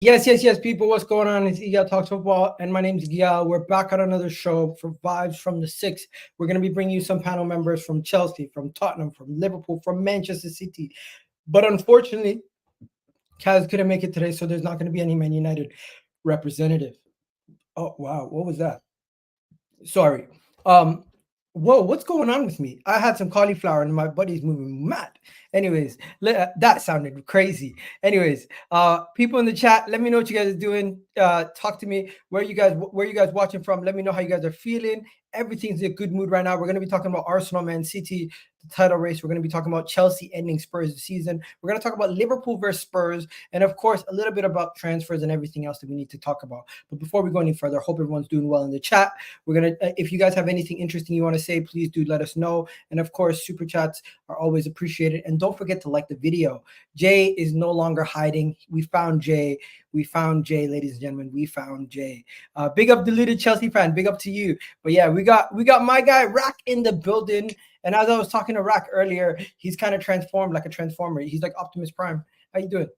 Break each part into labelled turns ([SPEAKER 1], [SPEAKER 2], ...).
[SPEAKER 1] Yes, people. What's going on? It's Gia Talks Football, and my name's Gia. We're back on another show for Vibes from the Six. We're going to be bringing you some panel members from Chelsea, from Tottenham, from Liverpool, from Manchester City. But unfortunately, Kaz couldn't make it today, so there's not going to be any Man United representative. Oh, wow. What was that? Sorry. Whoa, what's going on with me? I had some cauliflower and my body's moving mad. Anyways, that sounded crazy. Anyways, people in the chat, let me know what you guys are doing. Talk to me. Where you guys watching from? Let me know how you guys are feeling. Everything's in a good mood right now. We're going to be talking about Arsenal, Man City, the title race. We're going to be talking about Chelsea ending Spurs' season. We're going to talk about Liverpool versus Spurs, and of course, a little bit about transfers and everything else that we need to talk about. But before we go any further, I hope everyone's doing well in the chat. We're going to, if you guys have anything interesting you want to say, please do let us know. And of course, super chats are always appreciated. And don't forget to like the video. Jay is no longer hiding. We found Jay. We found Jay, ladies and gentlemen. We found Jay. Big up, deleted Chelsea fan. Big up to you. But yeah, we got my guy Rack in the building. And as I was talking to Rack earlier, he's kind of transformed like a transformer. He's like Optimus Prime. How you doing?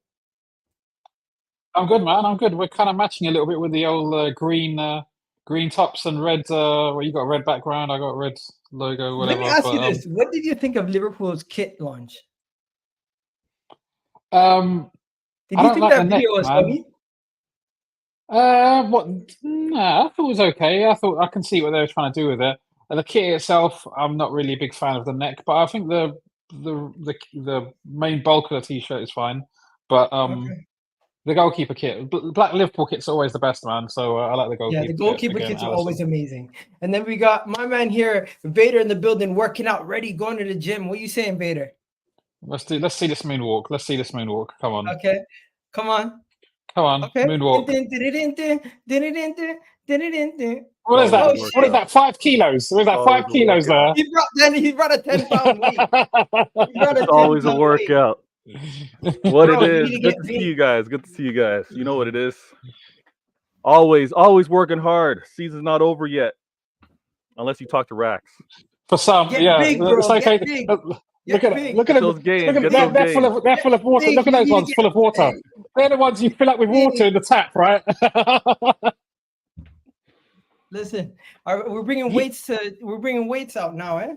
[SPEAKER 2] I'm good, man. I'm good. We're kind of matching a little bit with the old green tops and red. Well, you got a red background. I got a red logo. Whatever.
[SPEAKER 1] Let me ask you this: what did you think of Liverpool's kit launch? Did you think that video was funny?
[SPEAKER 2] What? Nah, I thought it was okay. I thought I can see what they were trying to do with it. The kit itself, I'm not really a big fan of the neck, but I think the main bulk of the t-shirt is fine. But the goalkeeper kit, black Liverpool kit's always the best, man. So I like the goalkeeper.
[SPEAKER 1] Yeah, the goalkeeper kits are always amazing. And then we got my man here, Vader, in the building, working out, ready, going to the gym. What are you saying, Vader?
[SPEAKER 2] Let's see this moonwalk. Let's see this moonwalk. Come on.
[SPEAKER 1] Okay, come on.
[SPEAKER 2] Come on,
[SPEAKER 1] okay.
[SPEAKER 2] Moonwalk. What is that?
[SPEAKER 1] Oh,
[SPEAKER 2] what is that? 5 kilos? What is that? 5 kilos there?
[SPEAKER 1] He brought a 10-pound weight.
[SPEAKER 3] It's always a workout. What it is. Good to see you guys. Good to see you guys. You know what it is. Always working hard. Season's not over yet. Unless you talk to Rax.
[SPEAKER 2] For some,
[SPEAKER 1] yeah. Big, bro. It's like, big.
[SPEAKER 2] Look at
[SPEAKER 3] those games.
[SPEAKER 2] They're full of water. Look at those ones full of water. They're the ones you fill up with water in the tap, right?
[SPEAKER 1] Listen, we're bringing weights out now, eh?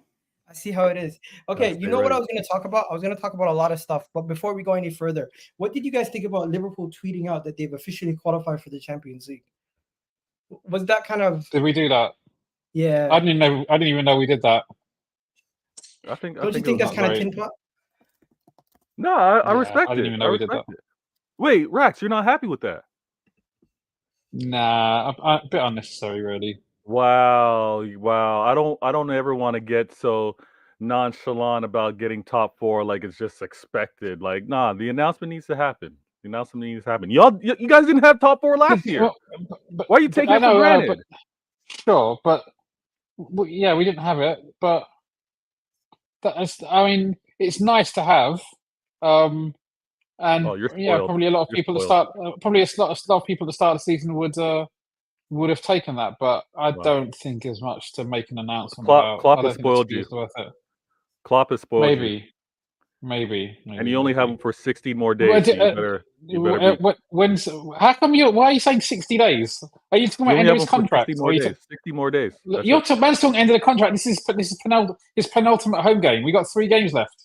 [SPEAKER 1] I see how it is. Okay, you know what I was going to talk about? I was going to talk about a lot of stuff, but before we go any further, what did you guys think about Liverpool tweeting out that they've officially qualified for the Champions League? Was that kind of?
[SPEAKER 2] Did we do that?
[SPEAKER 1] Yeah.
[SPEAKER 2] I didn't even know we did that.
[SPEAKER 1] Don't you think that's kind of tin pot?
[SPEAKER 3] No, I respect it.
[SPEAKER 2] I didn't even know we did that.
[SPEAKER 3] Wait, Rax, you're not happy with that?
[SPEAKER 2] Nah, a bit unnecessary, really.
[SPEAKER 3] Wow. I don't ever want to get so nonchalant about getting top 4 like it's just expected. Like, nah, the announcement needs to happen. You guys didn't have top 4 last year. Why are you taking it for granted?
[SPEAKER 2] Sure, but yeah, we didn't have it, but it's nice to have. And probably a lot of people at the start of the season would have taken that, but I don't think as much to make an announcement about.
[SPEAKER 3] Klopp has spoiled you. Klopp has spoiled you.
[SPEAKER 2] Maybe.
[SPEAKER 3] And you only have them for 60 more days.
[SPEAKER 2] How come why are you saying 60 days? Are you talking about end of his contract?
[SPEAKER 3] 60 more days.
[SPEAKER 2] You're talking end of the contract. This is his penultimate home game. We got 3 games left.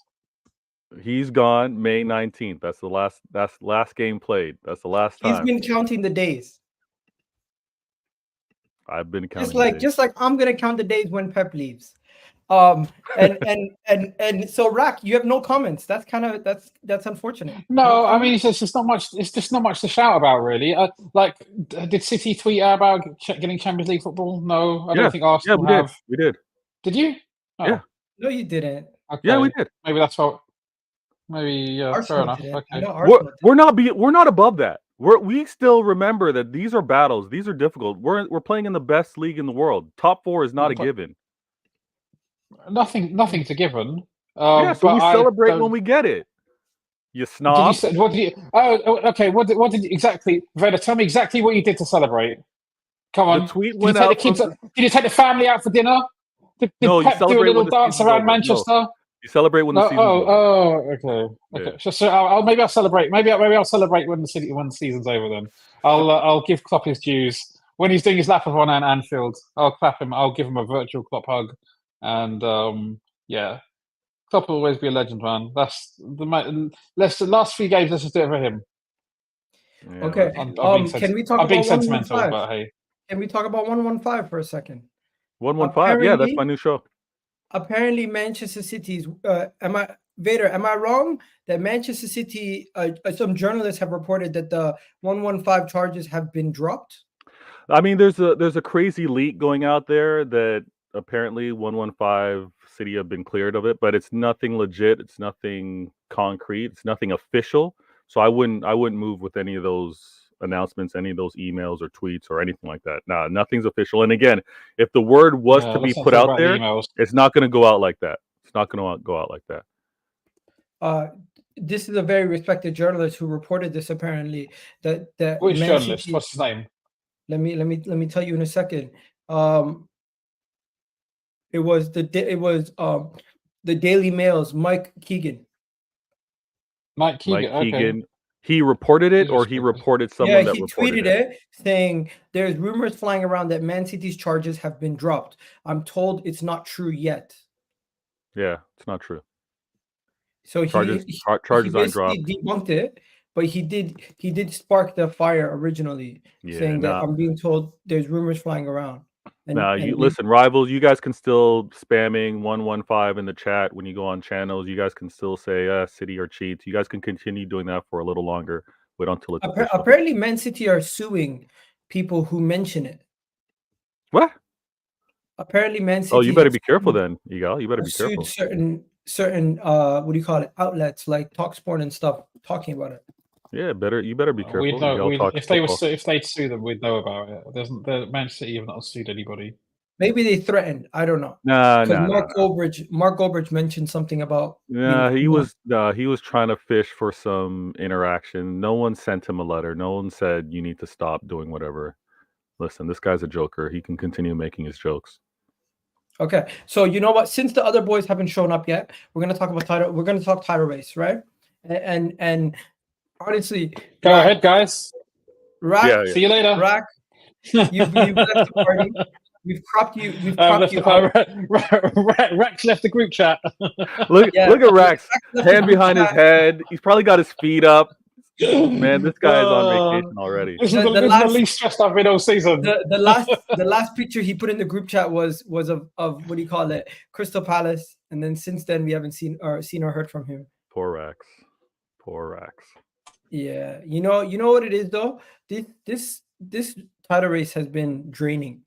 [SPEAKER 3] He's gone May 19th. That's the last game played. That's the last time.
[SPEAKER 1] He's been counting the days.
[SPEAKER 3] I've been counting.
[SPEAKER 1] Just like I'm gonna count the days when Pep leaves. And so Rack, you have no comments. That's unfortunate.
[SPEAKER 2] No, I mean it's just not much. It's just not much to shout about, really. Did City tweet out about getting Champions League football? No, I don't think Arsenal have.
[SPEAKER 3] We did.
[SPEAKER 2] Did you?
[SPEAKER 3] Oh. Yeah.
[SPEAKER 1] No, you didn't.
[SPEAKER 3] Okay. Yeah, we did.
[SPEAKER 2] Maybe that's what. Maybe fair enough.
[SPEAKER 3] Okay. We're not above that. We still remember that these are battles. These are difficult. We're playing in the best league in the world. Top 4 is not a given.
[SPEAKER 2] Nothing's a given.
[SPEAKER 3] So we celebrate when we get it. You snob.
[SPEAKER 2] Okay. What did you exactly? Vader, tell me exactly what you did to celebrate. Come on.
[SPEAKER 3] The tweet went out.
[SPEAKER 2] Did you take the family out for dinner? Did Pep do a little dance around Manchester?
[SPEAKER 3] You celebrate when the season's over.
[SPEAKER 2] Okay.
[SPEAKER 3] Yeah.
[SPEAKER 2] So I'll celebrate. Maybe I'll celebrate when the season's over. Then I'll give Klopp his dues when he's doing his lap of honour at Anfield. I'll clap him. I'll give him a virtual Klopp hug, and yeah, Klopp will always be a legend, man. That's the last few games. Let's just do it for him.
[SPEAKER 1] Yeah, okay. Can we talk
[SPEAKER 2] I'm
[SPEAKER 1] about
[SPEAKER 2] being sentimental, but hey.
[SPEAKER 1] Can we talk about 115 for a second?
[SPEAKER 3] 115. Yeah, that's my new show.
[SPEAKER 1] Apparently, Manchester City's. Vader, am I wrong that Manchester City? Some journalists have reported that the 115 charges have been dropped.
[SPEAKER 3] I mean, there's a crazy leak going out there that apparently 115 City have been cleared of it, but it's nothing legit. It's nothing concrete. It's nothing official. So I wouldn't move with any of those announcements, any of those emails or tweets or anything like that. Nah, nothing's official. And again, if the word was to be put out there, it's not going to go out like that. It's not going to go out like that.
[SPEAKER 1] This is a very respected journalist who reported this. Apparently, that
[SPEAKER 2] which journalist? City, what's his name?
[SPEAKER 1] Let me tell you in a second. It was the Daily Mail's Mike Keegan.
[SPEAKER 2] Mike Keegan. Okay.
[SPEAKER 3] He reported it, or he reported someone that reported
[SPEAKER 1] it. Yeah, he tweeted it saying there's rumors flying around that Man City's charges have been dropped. I'm told it's not true yet.
[SPEAKER 3] Yeah, it's not true.
[SPEAKER 1] So
[SPEAKER 3] charges aren't dropped.
[SPEAKER 1] He debunked it, but he did spark the fire originally, saying that I'm being told there's rumors flying around.
[SPEAKER 3] Listen, rivals, you guys can still spamming 115 in the chat when you go on channels. You guys can still say City or cheats. You guys can continue doing that for a little longer. Wait until it's
[SPEAKER 1] apparently Man City are suing people who mention it.
[SPEAKER 3] What?
[SPEAKER 1] Apparently Man City.
[SPEAKER 3] Oh, you better be careful then, Yigal. You better be careful.
[SPEAKER 1] Certain what do you call it, outlets like TalkSport and stuff talking about it.
[SPEAKER 3] Yeah, you better be careful.
[SPEAKER 2] We'd know, if they'd sue them, we'd know about it. The Man City have not sued anybody.
[SPEAKER 1] Maybe they threatened. I don't know. Mark Goldbridge mentioned something about.
[SPEAKER 3] He was trying to fish for some interaction. No one sent him a letter. No one said you need to stop doing whatever. Listen, this guy's a joker. He can continue making his jokes.
[SPEAKER 1] Okay, so you know what? Since the other boys haven't shown up yet, we're gonna talk about title. We're gonna talk title race, right? And honestly,
[SPEAKER 2] go ahead, guys.
[SPEAKER 1] Rack,
[SPEAKER 2] see you later.
[SPEAKER 1] Rack, you've left the party. We've cropped you.
[SPEAKER 2] Rack's left the group chat.
[SPEAKER 3] Look at Rack's hand behind his head. He's probably got his feet up. Man, this guy is on vacation already.
[SPEAKER 2] This is the least stressed I've been all season.
[SPEAKER 1] The last picture he put in the group chat was of what do you call it, Crystal Palace, and then since then we haven't seen or heard from him.
[SPEAKER 3] Poor Rax.
[SPEAKER 1] Yeah, you know what it is though. This title race has been draining.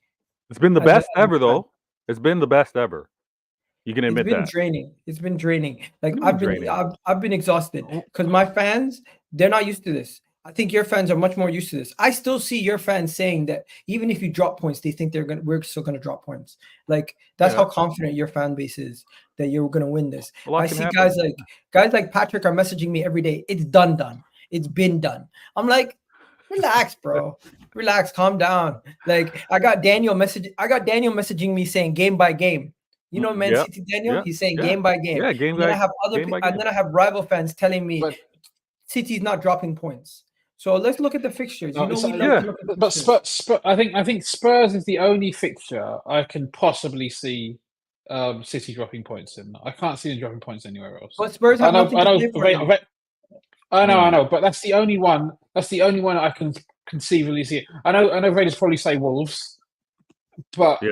[SPEAKER 3] It's been the best ever though. It's been the best ever. You can admit that.
[SPEAKER 1] It's been draining. Like I've been exhausted because my fans, they're not used to this. I think your fans are much more used to this. I still see your fans saying that even if you drop points, they think we're still gonna drop points. Like that's how confident your fan base is that you're gonna win this. I see guys like Patrick are messaging me every day. It's done. It's been done. I'm like, relax, bro. Relax, calm down. Like I got Daniel messaging me saying game by game. You know, Man City Daniel, he's saying game by game.
[SPEAKER 3] Yeah, game
[SPEAKER 1] by game.
[SPEAKER 3] And
[SPEAKER 1] then I have rival fans telling me City's not dropping points. So let's look at the fixtures.
[SPEAKER 2] Spurs, I think Spurs is the only fixture I can possibly see City dropping points in. I can't see them dropping points anywhere else.
[SPEAKER 1] But Spurs have nothing to play for
[SPEAKER 2] now. I know, but that's the only one. That's the only one I can conceivably see. I know Raiders probably say Wolves, but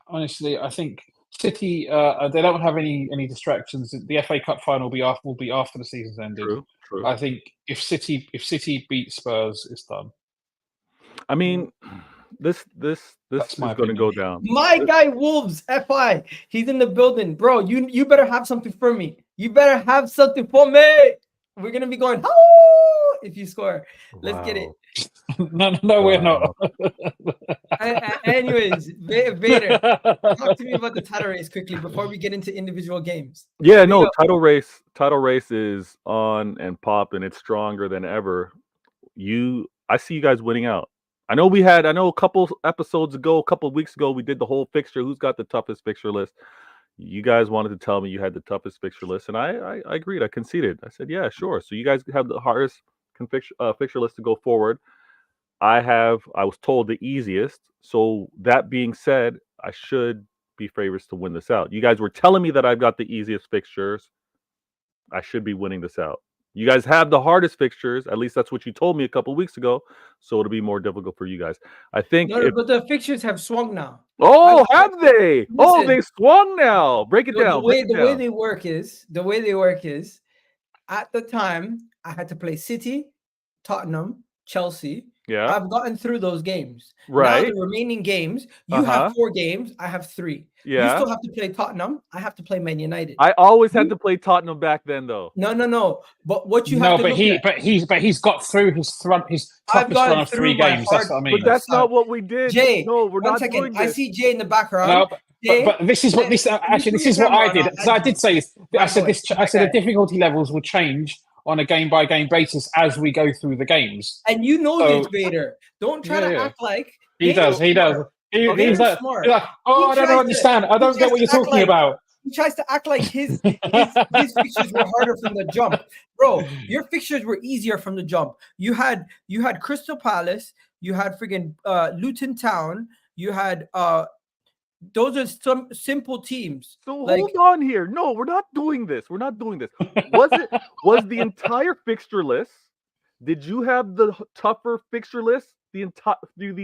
[SPEAKER 2] honestly, I think City they don't have any distractions. The FA Cup final will be after the season's ended.
[SPEAKER 3] True.
[SPEAKER 2] I think if City beat Spurs, it's done.
[SPEAKER 3] I mean, this is going to go down.
[SPEAKER 1] My guy Wolves, FI, he's in the building, bro. You better have something for me. You better have something for me. We're gonna be going if you score. Let's get it.
[SPEAKER 2] No, we're not.
[SPEAKER 1] Anyways, Vader, talk to me about the title race quickly before we get into individual games.
[SPEAKER 3] Yeah, no, title race is on and pop, and it's stronger than ever. I see you guys winning out. I know a couple episodes ago, a couple of weeks ago, we did the whole fixture. Who's got the toughest fixture list? You guys wanted to tell me you had the toughest fixture list, and I agreed. I conceded. I said, yeah, sure. So you guys have the hardest fixture list to go forward. I was told the easiest. So that being said, I should be favorites to win this out. You guys were telling me that I've got the easiest fixtures. I should be winning this out. You guys have the hardest fixtures. At least that's what you told me a couple weeks ago. So it'll be more difficult for you guys. I think.
[SPEAKER 1] But the fixtures have swung now.
[SPEAKER 3] Oh, have they? Listen, they swung now. Break it down.
[SPEAKER 1] The way they work is at the time I had to play City, Tottenham, Chelsea.
[SPEAKER 3] Yeah.
[SPEAKER 1] I've gotten through those games.
[SPEAKER 3] Right.
[SPEAKER 1] Now the remaining games, you have 4 games, I have 3.
[SPEAKER 3] Yeah.
[SPEAKER 1] You still have to play Tottenham. I have to play Man United.
[SPEAKER 3] I always had to play Tottenham back then, though.
[SPEAKER 1] No. But what you have
[SPEAKER 2] to he's got through his toughest run of 3 games. That's what I mean.
[SPEAKER 3] But that's not what we did.
[SPEAKER 1] Jay,
[SPEAKER 3] no, we're not doing this.
[SPEAKER 1] I see Jay in the background.
[SPEAKER 2] No, but this is what this is what I did. So I did say I said the difficulty levels will change on a game-by-game basis as we go through the games.
[SPEAKER 1] And you know this, Vader. Don't try to act like...
[SPEAKER 2] He does. He's like, oh, I don't understand. I don't get what you're talking about.
[SPEAKER 1] He tries to act like his fixtures were harder from the jump. Bro, your fixtures were easier from the jump. You had Crystal Palace. You had friggin' Luton Town. You had... those are some simple teams.
[SPEAKER 3] So hold on here. No, we're not doing this. Was the entire fixture list? Did you have the tougher fixture list the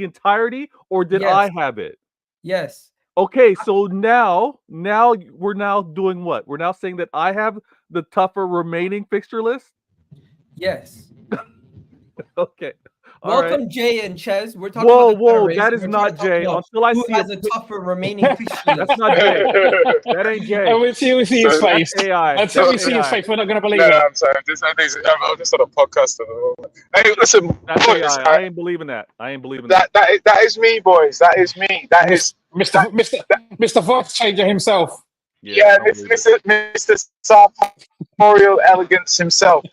[SPEAKER 3] entirety, or did I have it?
[SPEAKER 1] Yes.
[SPEAKER 3] Okay, so now we're now doing what? We're now saying that I have the tougher remaining fixture list?
[SPEAKER 1] Yes.
[SPEAKER 3] Okay.
[SPEAKER 1] Welcome, right. Jay and Ches. We're talking
[SPEAKER 3] Whoa, that is not Jay. Until I see
[SPEAKER 1] has a tougher remaining fixture.
[SPEAKER 3] That's not Jay. That ain't Jay.
[SPEAKER 2] We'll see his face.
[SPEAKER 3] AI.
[SPEAKER 2] Until we see his face, we're not going to believe
[SPEAKER 4] it.
[SPEAKER 2] I'm
[SPEAKER 4] sorry. I'm just on a podcast at the moment. Hey, listen,
[SPEAKER 3] that's
[SPEAKER 4] boys,
[SPEAKER 3] AI. I ain't believing that.
[SPEAKER 4] That is me, boys. That is me. That is
[SPEAKER 2] Mr. Voice Changer himself.
[SPEAKER 4] Yeah, Mr. Sartorial Elegance himself.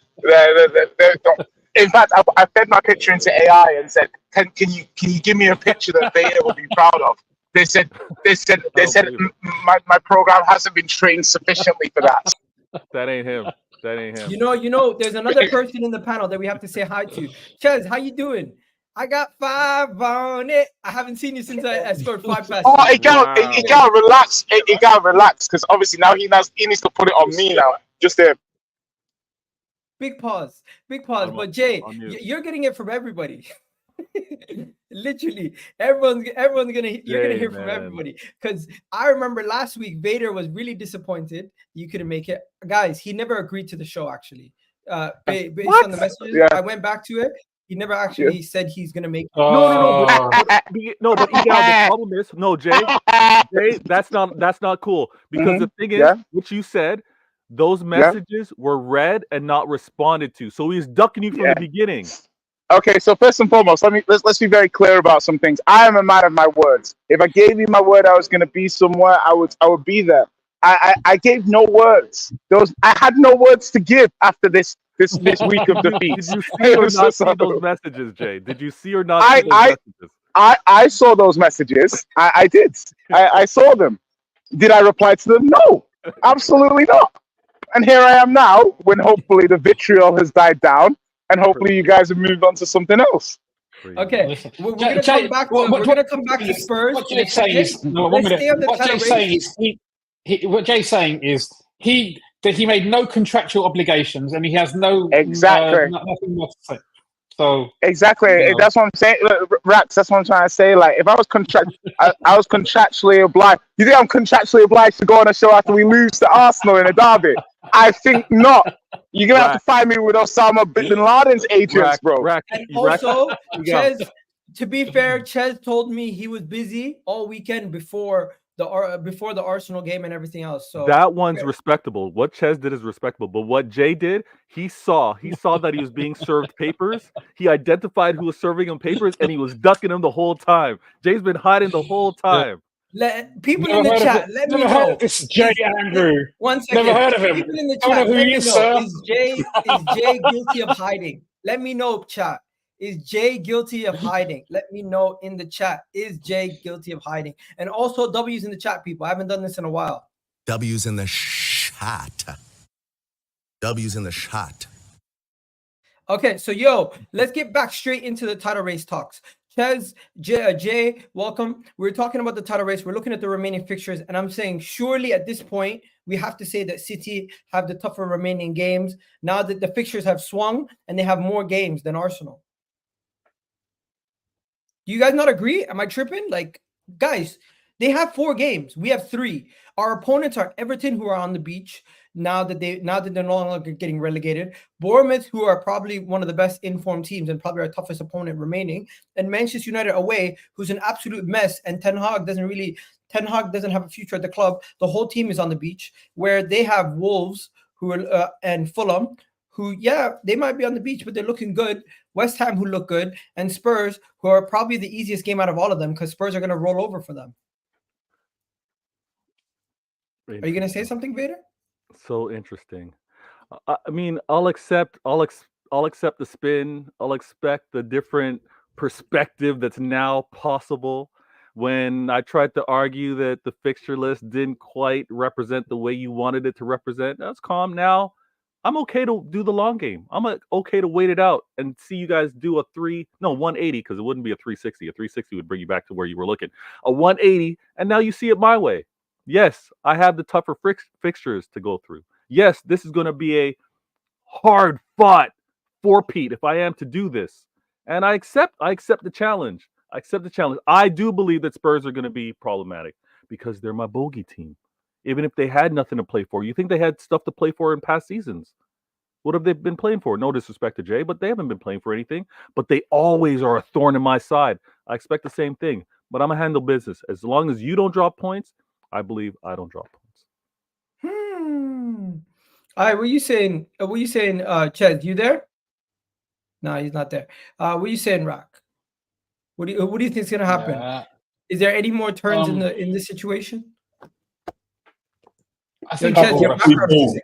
[SPEAKER 4] In fact, I fed my picture into AI and said, "Can you give me a picture that Vader will be proud of?" They said my program hasn't been trained sufficiently for that.
[SPEAKER 3] That ain't him.
[SPEAKER 1] You know. There's another person in the panel that we have to say hi to. Ches, how you doing? I got 5 on it. I haven't seen you since I scored 5 passes.
[SPEAKER 4] Oh, it can't relax. It can't relax because obviously now he needs to put it on me now. Just there.
[SPEAKER 1] Big pause. But Jay, you're getting it from everybody. Literally, everyone's gonna hear from everybody. Because I remember last week Vader was really disappointed you couldn't make it. Guys, he never agreed to the show actually. Based on the messages, I went back to it. He never actually said he's gonna make it.
[SPEAKER 3] No. But the problem is Jay, that's not cool. Because the thing is, what you said. Those messages were read and not responded to. So he's ducking you from the beginning.
[SPEAKER 4] Okay, so first and foremost, let's be very clear about some things. I am a man of my words. If I gave you my word I was gonna be somewhere, I would be there. I gave no words. I had no words to give after this week of defeat.
[SPEAKER 3] Did you see or not see those messages, Jay? Did you see or not see those messages?
[SPEAKER 4] I saw those messages. I did. I saw them. Did I reply to them? No, absolutely not. And here I am now, when hopefully the vitriol has died down, and hopefully you guys have moved on to something else.
[SPEAKER 1] Okay, we're going to come back to Spurs.
[SPEAKER 2] What Jay's saying is, what Jay's saying is that he made no contractual obligations and he has no nothing more to say. So
[SPEAKER 4] exactly, that's what I'm saying, Rax. That's what I'm trying to say. Like, if I was I was contractually obliged. You think I'm contractually obliged to go on a show after we lose to Arsenal in a derby? I think not. You're gonna have to find me with Osama bin Laden's agents, bro.
[SPEAKER 1] And also, Ches, to be fair, Ches told me he was busy all weekend before the Arsenal game and everything else. So
[SPEAKER 3] that one's respectable. What Ches did is respectable. But what Jay did, he saw that he was being served papers. He identified who was serving him papers, and he was ducking him the whole time. Jay's been hiding the whole time.
[SPEAKER 1] People in the chat, let me know.
[SPEAKER 2] This is Jay Andrew.
[SPEAKER 1] 1 second.
[SPEAKER 2] Never heard of him.
[SPEAKER 1] People in the chat, let me know. Is Jay guilty of hiding? Let me know, chat. Is Jay guilty of hiding? Let me know in the chat. Is Jay guilty of hiding? And also W's in the chat, people. I haven't done this in a while.
[SPEAKER 5] W's in the shot. W's in the shot.
[SPEAKER 1] Okay, so yo, let's get back straight into the title race talks. Ches, Jay, welcome. We're talking about the title race. We're looking at the remaining fixtures, and I'm saying surely at this point we have to say that City have the tougher remaining games now that the fixtures have swung and they have more games than Arsenal. Do you guys not agree? Am I tripping? Like, guys, they have 4 games. We have 3. Our opponents are Everton, who are on the beach now that they're no longer getting relegated. Bournemouth, who are probably one of the best informed teams and probably our toughest opponent remaining, and Manchester United away, who's an absolute mess. And Ten Hag doesn't have a future at the club. The whole team is on the beach, where they have Wolves, who are and Fulham, who, yeah, they might be on the beach, but they're looking good. West Ham, who look good, and Spurs, who are probably the easiest game out of all of them because Spurs are going to roll over for them. Are you going to say something, Vader?
[SPEAKER 3] So interesting. I mean, I'll accept the spin. I'll expect the different perspective that's now possible. When I tried to argue that the fixture list didn't quite represent the way you wanted it to represent, that's calm now. I'm okay to do the long game. I'm okay to wait it out and see you guys do a 180, because it wouldn't be a 360. A 360 would bring you back to where you were looking. A 180, and now you see it my way. Yes, I have the tougher fixtures to go through. Yes, this is going to be a hard-fought four-peat if I am to do this. And I accept the challenge. I do believe that Spurs are going to be problematic because they're my bogey team. Even if they had nothing to play for. You think they had stuff to play for in past seasons? What have they been playing for? No disrespect to Jay, but they haven't been playing for anything. But they always are a thorn in my side. I expect the same thing. But I'm going to handle business. As long as you don't drop points, I believe I don't drop points.
[SPEAKER 1] All right, what are you saying? Ched, you there? No, he's not there. What are you saying, Rock? What do you think is going to happen?
[SPEAKER 2] Yeah.
[SPEAKER 1] Is there any more turns in this situation?
[SPEAKER 2] I think
[SPEAKER 1] Ched, your background.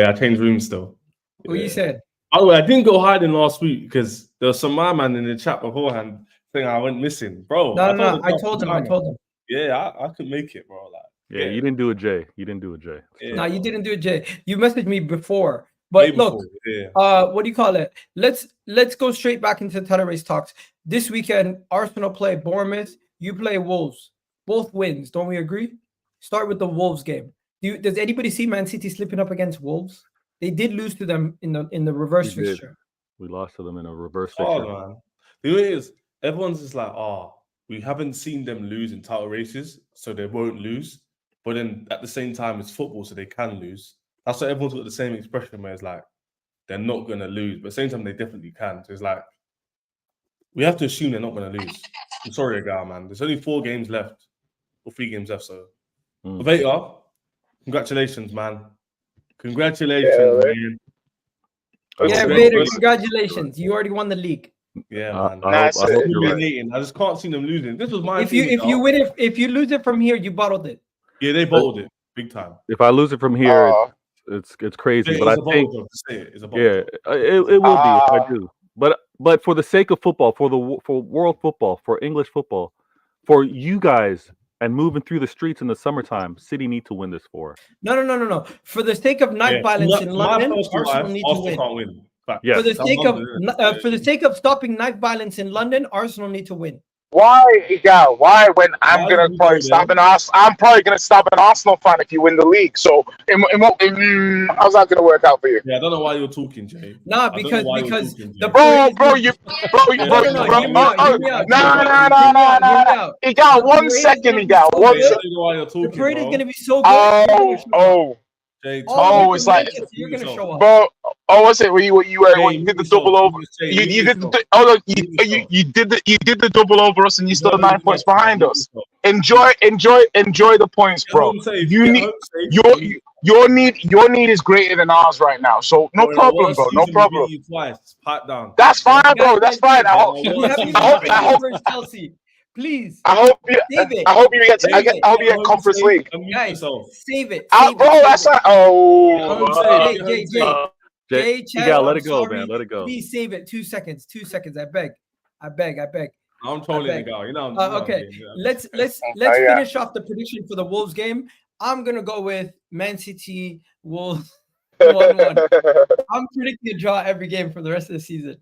[SPEAKER 6] I changed rooms still.
[SPEAKER 1] What you said?
[SPEAKER 6] Oh, I didn't go hiding last week because there was some my man in the chat beforehand saying I went missing, bro.
[SPEAKER 1] No. I told him.
[SPEAKER 6] Yeah, I could make it, bro. Like,
[SPEAKER 3] yeah, you didn't do it, Jay.
[SPEAKER 6] Yeah,
[SPEAKER 1] no, you didn't do it, Jay. You messaged me before. But look, what do you call it? Let's go straight back into the title race talks. This weekend, Arsenal play Bournemouth. You play Wolves. Both wins. Don't we agree? Start with the Wolves game. Does anybody see Man City slipping up against Wolves? They did lose to them in the reverse fixture.
[SPEAKER 3] We lost to them in a reverse fixture.
[SPEAKER 6] Oh, man. The thing is, everyone's just like, we haven't seen them lose in title races, so they won't lose. But then at the same time, it's football, so they can lose. That's why everyone's got the same expression where it's like, they're not going to lose. But at the same time, they definitely can. So it's like, we have to assume they're not going to lose. I'm sorry, guy, man. There's only 4 games left, or 3 games left, so. Vator, congratulations, man. Congratulations, man.
[SPEAKER 1] Yeah, Vader, congratulations. You already won the league.
[SPEAKER 6] Yeah, man.
[SPEAKER 3] I hope you're right.
[SPEAKER 6] I just can't see them losing. This was my
[SPEAKER 1] if you lose it from here, you bottled it.
[SPEAKER 6] Yeah, they bottled it big time.
[SPEAKER 3] If I lose it from here, it's crazy. But I think it will be if I do. But for the sake of football, for world football, for English football, for you guys and moving through the streets in the summertime, City need to win this for.
[SPEAKER 1] No. For the sake of night violence in London, Arsenal need to win.
[SPEAKER 6] Can't win.
[SPEAKER 3] Yes.
[SPEAKER 1] For the sake of stopping night violence in London, Arsenal need to win.
[SPEAKER 4] Why when I'm probably stop an Arsenal? I'm probably gonna stop an Arsenal fan if you win the league. So how's that gonna work out for you?
[SPEAKER 6] Yeah, I don't know why you're talking, Jay.
[SPEAKER 1] Nah, because the
[SPEAKER 4] no. He got 1 second. He got 1 second.
[SPEAKER 1] The parade is gonna be so good.
[SPEAKER 4] It's like
[SPEAKER 1] you're gonna show up.
[SPEAKER 4] Bro, what's it? When you did the double over? You did the double over us, and you still 9 points behind us. Enjoy the points, bro. Your need is greater than ours right now. So no problem, bro. No problem. That's fine, bro. That's fine. I hope
[SPEAKER 1] Chelsea. Please.
[SPEAKER 4] I hope you get Conference League.
[SPEAKER 1] Guys, save it.
[SPEAKER 4] Bro, that's not.
[SPEAKER 1] Jay,
[SPEAKER 3] you gotta let it go, man. Let it go.
[SPEAKER 1] Please save it. 2 seconds. 2 seconds. I beg.
[SPEAKER 6] I'm trolling the guy. You know.
[SPEAKER 1] Okay, let's finish off the prediction for the Wolves game. I'm gonna go with Man City Wolves 1-1. I'm predicting a draw every game for the rest of the season.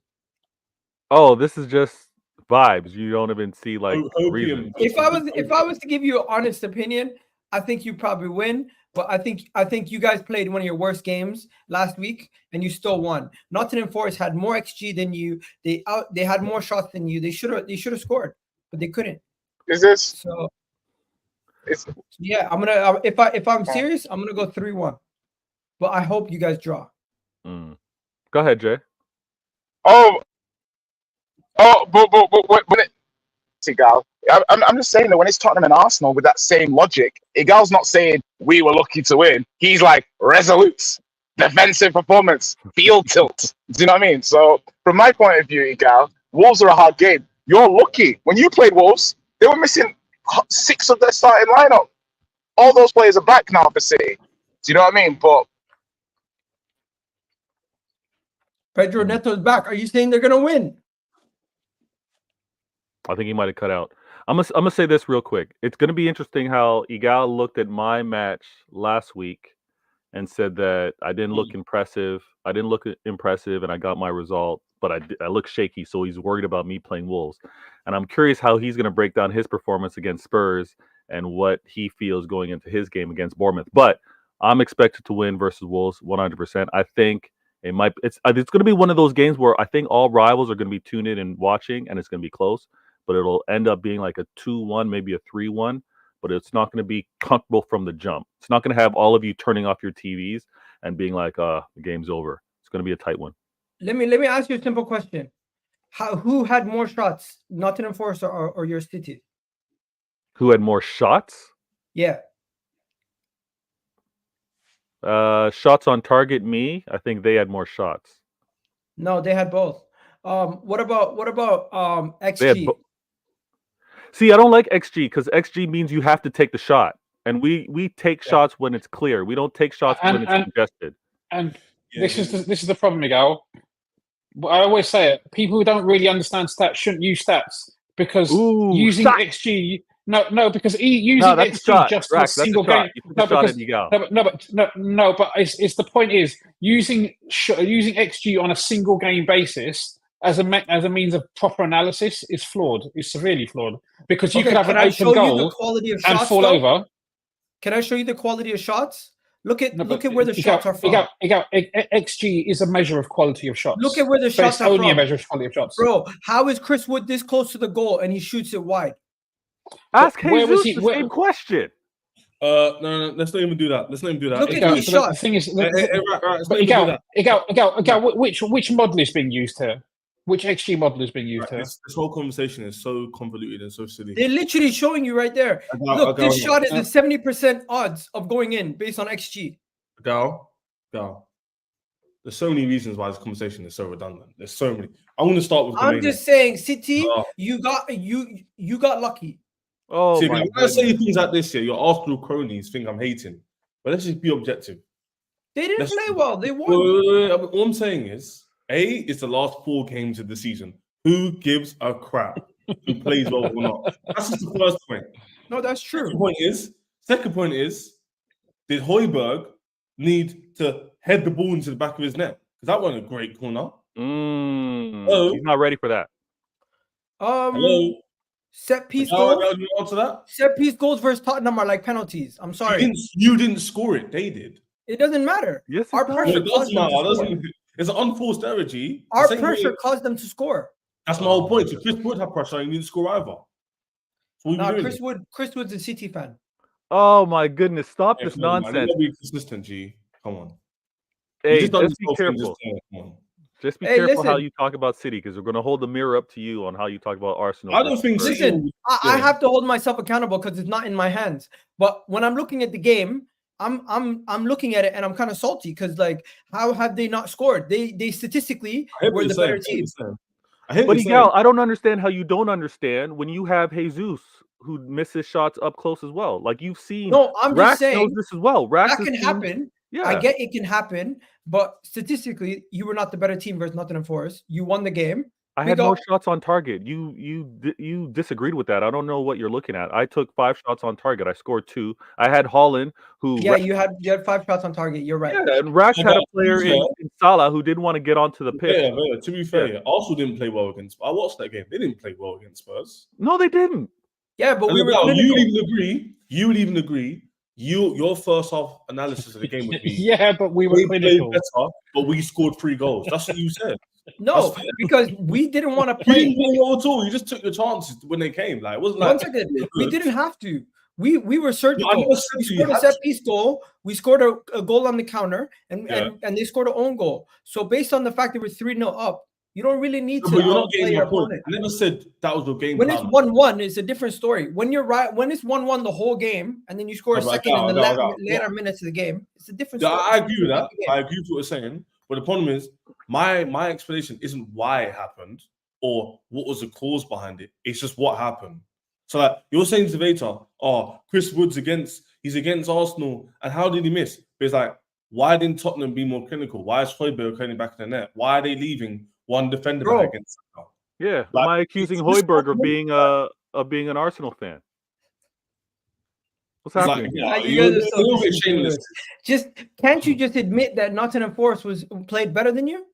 [SPEAKER 3] Oh, this is just vibes. You don't even see like reason.
[SPEAKER 1] If I was to give you an honest opinion, I think you probably win. But I think you guys played one of your worst games last week and you still won. Nottingham Forest had more XG than you. They had more shots than you. They should have scored, but they couldn't.
[SPEAKER 4] Is this
[SPEAKER 1] so? Yeah, I'm gonna if I'm serious, I'm gonna go 3-1. But I hope you guys draw.
[SPEAKER 3] Go ahead, Jay.
[SPEAKER 4] But see, Gal, I'm just saying that when it's Tottenham and Arsenal with that same logic, Igal's not saying we were lucky to win. He's like resolute, defensive performance, field tilt. Do you know what I mean? So from my point of view, Igal, Wolves are a hard game. You're lucky. When you played Wolves, they were missing 6 of their starting lineup. All those players are back now for City. Do you know what I mean? But
[SPEAKER 1] Pedro Neto's back. Are you saying they're gonna win?
[SPEAKER 3] I think he might have cut out. I'm gonna say this real quick. It's gonna be interesting how Igal looked at my match last week and said that I didn't look impressive. I didn't look impressive, and I got my result, but I look shaky. So he's worried about me playing Wolves, and I'm curious how he's gonna break down his performance against Spurs and what he feels going into his game against Bournemouth. But I'm expected to win versus Wolves 100%. I think it's going to be one of those games where I think all rivals are going to be tuned in and watching, and it's going to be close. But it'll end up being like a 2-1, maybe a 3-1. But it's not going to be comfortable from the jump. It's not going to have all of you turning off your TVs and being like, the game's over. It's going to be a tight one.
[SPEAKER 1] Let me ask you a simple question. Who had more shots, Nottingham Forest or your City?
[SPEAKER 3] Who had more shots?
[SPEAKER 1] Yeah.
[SPEAKER 3] Shots on target, me. I think they had more shots.
[SPEAKER 1] No, they had both. What about XG?
[SPEAKER 3] See, I don't like XG because XG means you have to take the shot, and we take shots when it's clear. We don't take shots when it's congested.
[SPEAKER 2] And this is the problem, Miguel. I always say it. People who don't really understand stats shouldn't use stats because using XG. No, because using XG just for a single game. But it's the point is using XG on a single game basis as a means of proper analysis is flawed. It's severely flawed because you could have an open goal and fall over.
[SPEAKER 1] Can I show you the quality of shots? Look at where the shots are from.
[SPEAKER 2] XG is a measure of quality of shots.
[SPEAKER 1] Look at where the shots are from.
[SPEAKER 2] It's only a measure of quality of shots.
[SPEAKER 1] Bro, how is Chris Wood this close to the goal and he shoots it wide?
[SPEAKER 3] Ask Jesus the same question.
[SPEAKER 6] No, let's not even do that.
[SPEAKER 1] Look at these shots.
[SPEAKER 2] The thing is, which model is being used here? Which XG model is being used here?
[SPEAKER 6] This whole conversation is so convoluted and so silly.
[SPEAKER 1] They're literally showing you right there. Look, this shot is the 70% odds of going in based on XG.
[SPEAKER 6] Gal. There's so many reasons why this conversation is so redundant. There's so many. I want to start with.
[SPEAKER 1] I'm just saying, City, you got lucky.
[SPEAKER 6] Oh, see, when I say things like this, your Arsenal cronies think I'm hating, but let's just be objective.
[SPEAKER 1] They didn't play well. They won.
[SPEAKER 6] All I'm saying is, it's the last 4 games of the season. Who gives a crap who plays well or not? That's just the first point.
[SPEAKER 1] No, that's true.
[SPEAKER 6] Second point is, did Højbjerg need to head the ball into the back of his net? Because that wasn't a great corner.
[SPEAKER 3] He's not ready for that.
[SPEAKER 6] Hello?
[SPEAKER 1] Set piece goals.
[SPEAKER 6] Answer that?
[SPEAKER 1] Set piece goals versus Tottenham are like penalties. I'm sorry.
[SPEAKER 6] You didn't score it. They did.
[SPEAKER 1] It doesn't matter.
[SPEAKER 3] Yes,
[SPEAKER 1] our pressure caused them to score.
[SPEAKER 6] It's an unforced error, G.
[SPEAKER 1] Our pressure caused them to score.
[SPEAKER 6] That's my whole point. So Chris Wood had pressure and he didn't score either.
[SPEAKER 1] Chris Wood's a City fan.
[SPEAKER 3] Oh my goodness! Stop this nonsense.
[SPEAKER 6] Be consistent, G. Come on.
[SPEAKER 3] Hey, just be careful. Just be careful how you talk about City, because we're going to hold the mirror up to you on how you talk about Arsenal.
[SPEAKER 6] I don't think.
[SPEAKER 1] Listen, I have to hold myself accountable because it's not in my hands. But when I'm looking at the game, I'm looking at it and I'm kind of salty because, like, how have they not scored? They statistically were the better team.
[SPEAKER 3] But Miguel, I don't understand how you don't understand when you have Jesus who misses shots up close as well. Like, you've seen.
[SPEAKER 1] No, I'm just saying
[SPEAKER 3] knows this as well.
[SPEAKER 1] That can happen.
[SPEAKER 3] Yeah,
[SPEAKER 1] I get it can happen, but statistically, you were not the better team versus Nottingham Forest. You won the game.
[SPEAKER 3] I had more shots on target. You disagreed with that. I don't know what you're looking at. I took 5 shots on target. I scored 2. I had Holland, who
[SPEAKER 1] you had 5 shots on target. You're right.
[SPEAKER 3] Yeah, and Rax had a player in Salah who didn't want to get onto the pitch.
[SPEAKER 6] To be fair, Arsenal didn't play well against. I watched that game. They didn't play well against Spurs.
[SPEAKER 3] No, they didn't.
[SPEAKER 1] Yeah, but
[SPEAKER 6] you would even agree. Your first half analysis of the game would be
[SPEAKER 2] but we were clinical.
[SPEAKER 6] Better, but we scored 3 goals. That's what you said.
[SPEAKER 1] No, because we didn't want to play.
[SPEAKER 6] You didn't play well at all. You just took your chances when they came. Like it wasn't like
[SPEAKER 1] 1 second. We didn't have to. We were surgical.
[SPEAKER 6] No,
[SPEAKER 1] we scored a set piece goal. We scored a goal on the counter, and they scored an own goal. So based on the fact that we're 3-0 up, you don't really need to.
[SPEAKER 6] But you're not getting my point. I never said that was the game.
[SPEAKER 1] When it's 1-1, it's a different story. When you're right, when it's 1-1 the whole game, and then you score a second in the later minutes of the game, it's a different story.
[SPEAKER 6] I agree with that. I agree with what you're saying. But the problem is, my explanation isn't why it happened or what was the cause behind it. It's just what happened. So like you're saying to Vator, Chris Wood's he's against Arsenal, and how did he miss? But it's like, why didn't Tottenham be more clinical? Why is Højbjerg coming back in the net? Why are they leaving one defender back against Salah?
[SPEAKER 3] Yeah, am I accusing Højbjerg of being an Arsenal fan? What's happening?
[SPEAKER 6] You're a little bit shameless.
[SPEAKER 1] Can't you just admit that Nottingham Forest played better than you?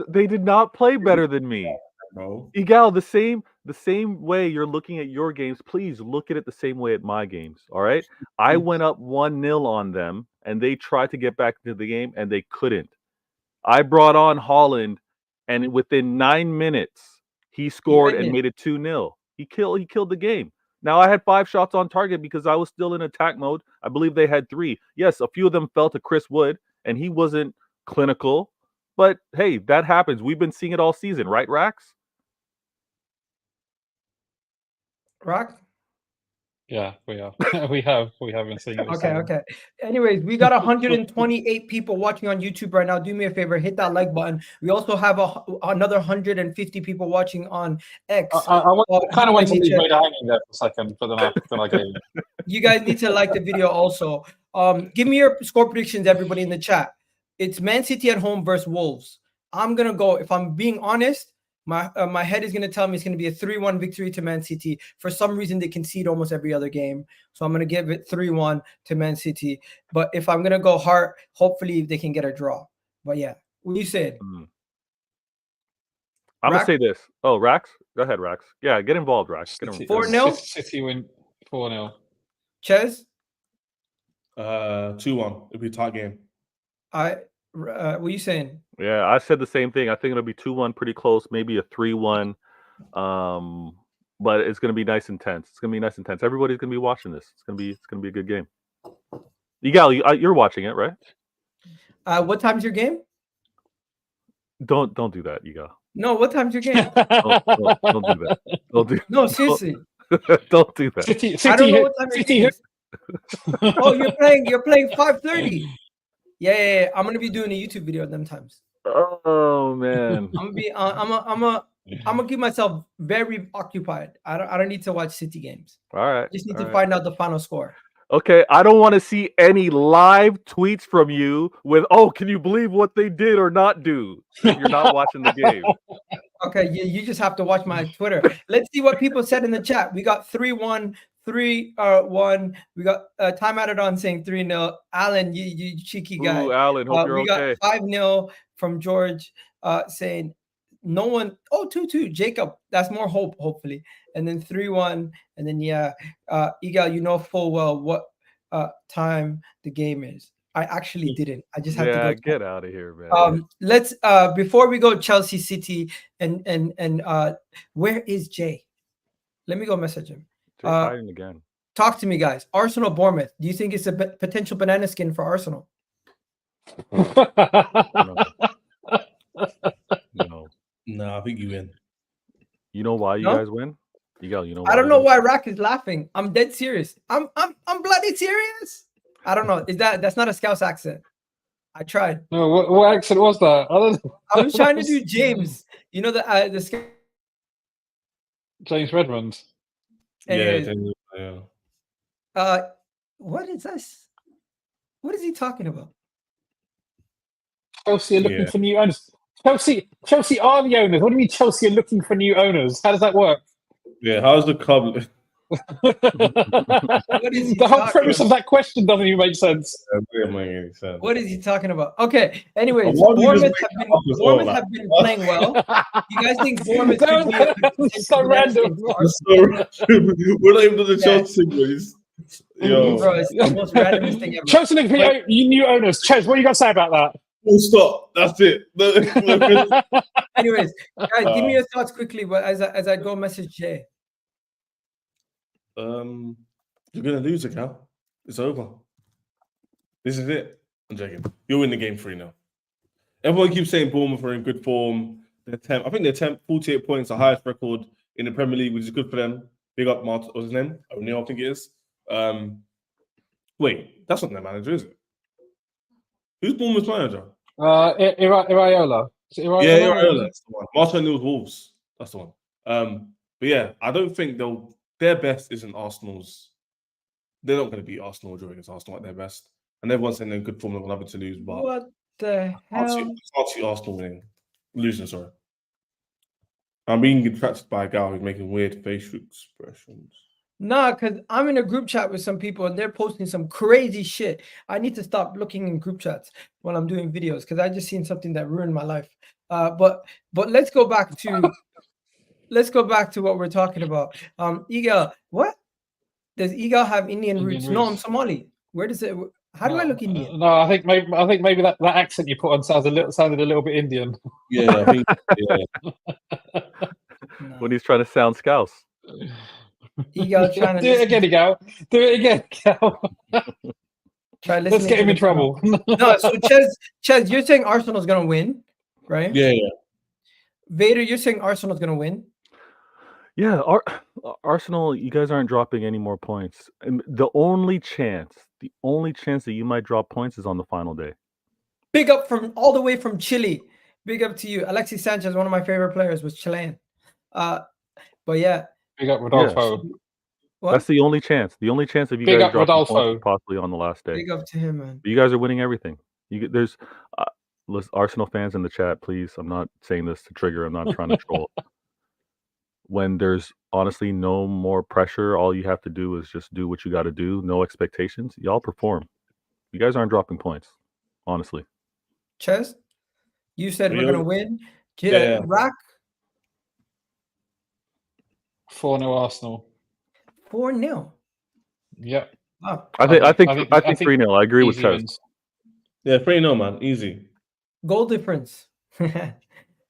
[SPEAKER 3] They did not play better than me.
[SPEAKER 6] No.
[SPEAKER 3] Igal, the same way you're looking at your games, please look at it the same way at my games. All right. I went up 1-0 on them, and they tried to get back into the game, and they couldn't. I brought on Holland, and within 9 minutes, he scored and made it 2-0. He killed the game. Now, I had 5 shots on target because I was still in attack mode. I believe they had 3. Yes, a few of them fell to Chris Wood, and he wasn't clinical. But, hey, that happens. We've been seeing it all season, right, Rax?
[SPEAKER 1] Rax?
[SPEAKER 2] Yeah, we are. we have been seeing it.
[SPEAKER 1] Okay. Anyways, we got 128 people watching on YouTube right now. Do me a favor, hit that like button. We also have another 150 people watching on X.
[SPEAKER 2] I kind of want to leave Vader hanging there for a second, but then I gave it.
[SPEAKER 1] You guys need to like the video also. Give me your score predictions, everybody in the chat. It's Man City at home versus Wolves. I'm gonna go. If I'm being honest, my head is going to tell me it's going to be a 3-1 victory to Man City. For some reason, they concede almost every other game. So I'm going to give it 3-1 to Man City. But if I'm going to go heart, hopefully they can get a draw. But yeah, what you said?
[SPEAKER 3] I'm going to say this. Oh, Rax? Go ahead, Rax. Yeah, get involved, Rax.
[SPEAKER 1] 4-0?
[SPEAKER 2] City win 4-0.
[SPEAKER 1] Ches?
[SPEAKER 6] 2-1. It'll be a tight game.
[SPEAKER 1] What are you saying?
[SPEAKER 3] Yeah, I said the same thing. I think it'll be 2-1, pretty close, maybe a 3-1. But it's gonna be nice and tense. It's gonna be nice and tense. Everybody's gonna be watching this. It's gonna be a good game. Igal, you're watching it, right?
[SPEAKER 1] What time's your game?
[SPEAKER 3] Don't do that, Igal.
[SPEAKER 1] No, what time's your game?
[SPEAKER 3] don't do that. Don't do.
[SPEAKER 1] No, seriously.
[SPEAKER 3] Don't do that.
[SPEAKER 2] City,
[SPEAKER 1] I don't know what time your game is. Oh, you're playing 5:30. Yeah. I'm gonna be doing a YouTube video at them times.
[SPEAKER 3] Oh man.
[SPEAKER 1] I'm gonna keep myself very occupied. I don't need to watch City games.
[SPEAKER 3] All right.
[SPEAKER 1] I just need to find out the final score.
[SPEAKER 3] Okay, I don't want to see any live tweets from you with, can you believe what they did or not do if you're not watching the game.
[SPEAKER 1] Okay, you just have to watch my Twitter. Let's see what people said in the chat. We got 3-1. 3-1. We got time added on saying 3-0. Alan, you cheeky guy.
[SPEAKER 3] Ooh, Alan, hope you're okay.
[SPEAKER 1] We got 5-0 from George saying no one. 2-2. Jacob, that's more hope, hopefully. And then 3-1. And then Igal, you know full well what time the game is. I actually didn't. I just have to go.
[SPEAKER 3] Get out of here, man.
[SPEAKER 1] Let's before we go Chelsea City and where is Jay? Let me go message him.
[SPEAKER 3] Again.
[SPEAKER 1] Talk to me, guys. Arsenal, Bournemouth. Do you think it's a potential banana skin for Arsenal?
[SPEAKER 6] No, I think you win.
[SPEAKER 3] You know why you guys win? You know.
[SPEAKER 1] I don't know why Rack is laughing. I'm dead serious. I'm bloody serious. I don't know. That's not a Scouse accent. I tried.
[SPEAKER 2] No, what accent was that?
[SPEAKER 1] I was trying to do James. You know the
[SPEAKER 2] James Redmond.
[SPEAKER 1] Anyways,
[SPEAKER 6] yeah.
[SPEAKER 1] What is this? What is he talking about?
[SPEAKER 2] Chelsea are looking for new owners. Chelsea are the owners. What do you mean Chelsea are looking for new owners? How does that work?
[SPEAKER 6] Yeah, how's the club?
[SPEAKER 2] The whole premise of that question doesn't even make sense.
[SPEAKER 1] What is he talking about? Okay. Anyways,
[SPEAKER 6] Why do you
[SPEAKER 1] Bournemouth
[SPEAKER 6] just
[SPEAKER 1] Bournemouth have been playing well. You guys think Bournemouth could be a
[SPEAKER 2] That's so random.
[SPEAKER 6] We're not even doing the Chelsea boys. Yo,
[SPEAKER 1] Bro, it's the most randomest thing ever.
[SPEAKER 2] Chelsea looking for new owners. Ches, what are you got to say about that?
[SPEAKER 6] full stop. That's it.
[SPEAKER 1] Anyways, guys, give me your thoughts quickly. But as I go message Jay.
[SPEAKER 6] You're gonna lose it now. It's over. This is it. I'm joking. You'll win the game 3-0. Everyone keeps saying Bournemouth are in good form. They're 10th. I think they're 10th, 48 points, the highest record in the Premier League, which is good for them. Big up Martin, what's his name? O'Neill, I think it is. Wait, that's not their manager, is it? Who's Bournemouth's manager?
[SPEAKER 2] Iraola.
[SPEAKER 6] Yeah, Iraola. That's the one. Martin O'Neill's Wolves. That's the one. But yeah, I don't think their best isn't Arsenal's. They're not going to beat Arsenal or draw against Arsenal at their best. And everyone's saying they're in good form, they're nothing to lose. But
[SPEAKER 1] What the hell?
[SPEAKER 6] I'll see Arsenal winning. Losing, sorry. I'm being attracted by a guy who's making weird facial expressions.
[SPEAKER 1] Nah, because I'm in a group chat with some people and they're posting some crazy shit. I need to stop looking in group chats while I'm doing videos because I just seen something that ruined my life. But let's go back to what we're talking about. Eagle, what? Does Eagle have Indian roots? No, I'm Somali. Where does it? How do I look Indian?
[SPEAKER 2] No, I think maybe that accent you put on sounded a little bit Indian.
[SPEAKER 6] Yeah, I think. Yeah.
[SPEAKER 3] When he's trying to sound Scouse.
[SPEAKER 1] Eagle trying to
[SPEAKER 2] do it again, Eagle. Do it again, Eagle. Let's get him in trouble.
[SPEAKER 1] No, so Ches, you're saying Arsenal's gonna win, right?
[SPEAKER 6] Yeah.
[SPEAKER 1] Vader, you're saying Arsenal's gonna win.
[SPEAKER 3] Yeah, Arsenal, you guys aren't dropping any more points. And the only chance that you might drop points is on the final day.
[SPEAKER 1] Big up from all the way from Chile. Big up to you. Alexis Sanchez, one of my favorite players, was Chilean. But yeah.
[SPEAKER 2] Big up Rodolfo.
[SPEAKER 3] Yes. That's the only chance. The only chance of you guys dropping points is possibly on the last day.
[SPEAKER 1] Big up to him, man.
[SPEAKER 3] You guys are winning everything. There's Arsenal fans in the chat, please. I'm not saying this to trigger. I'm not trying to troll. When there's honestly no more pressure, all you have to do is just do what you got to do. No expectations. Y'all perform. You guys aren't dropping points, honestly.
[SPEAKER 1] Ches, you said we're gonna win. Rack.
[SPEAKER 2] 4-0 Arsenal.
[SPEAKER 1] 4-0.
[SPEAKER 2] Yep.
[SPEAKER 1] Oh.
[SPEAKER 3] I think 3-0. I agree with Ches.
[SPEAKER 6] Yeah, 3-0, man. Easy.
[SPEAKER 1] Goal difference.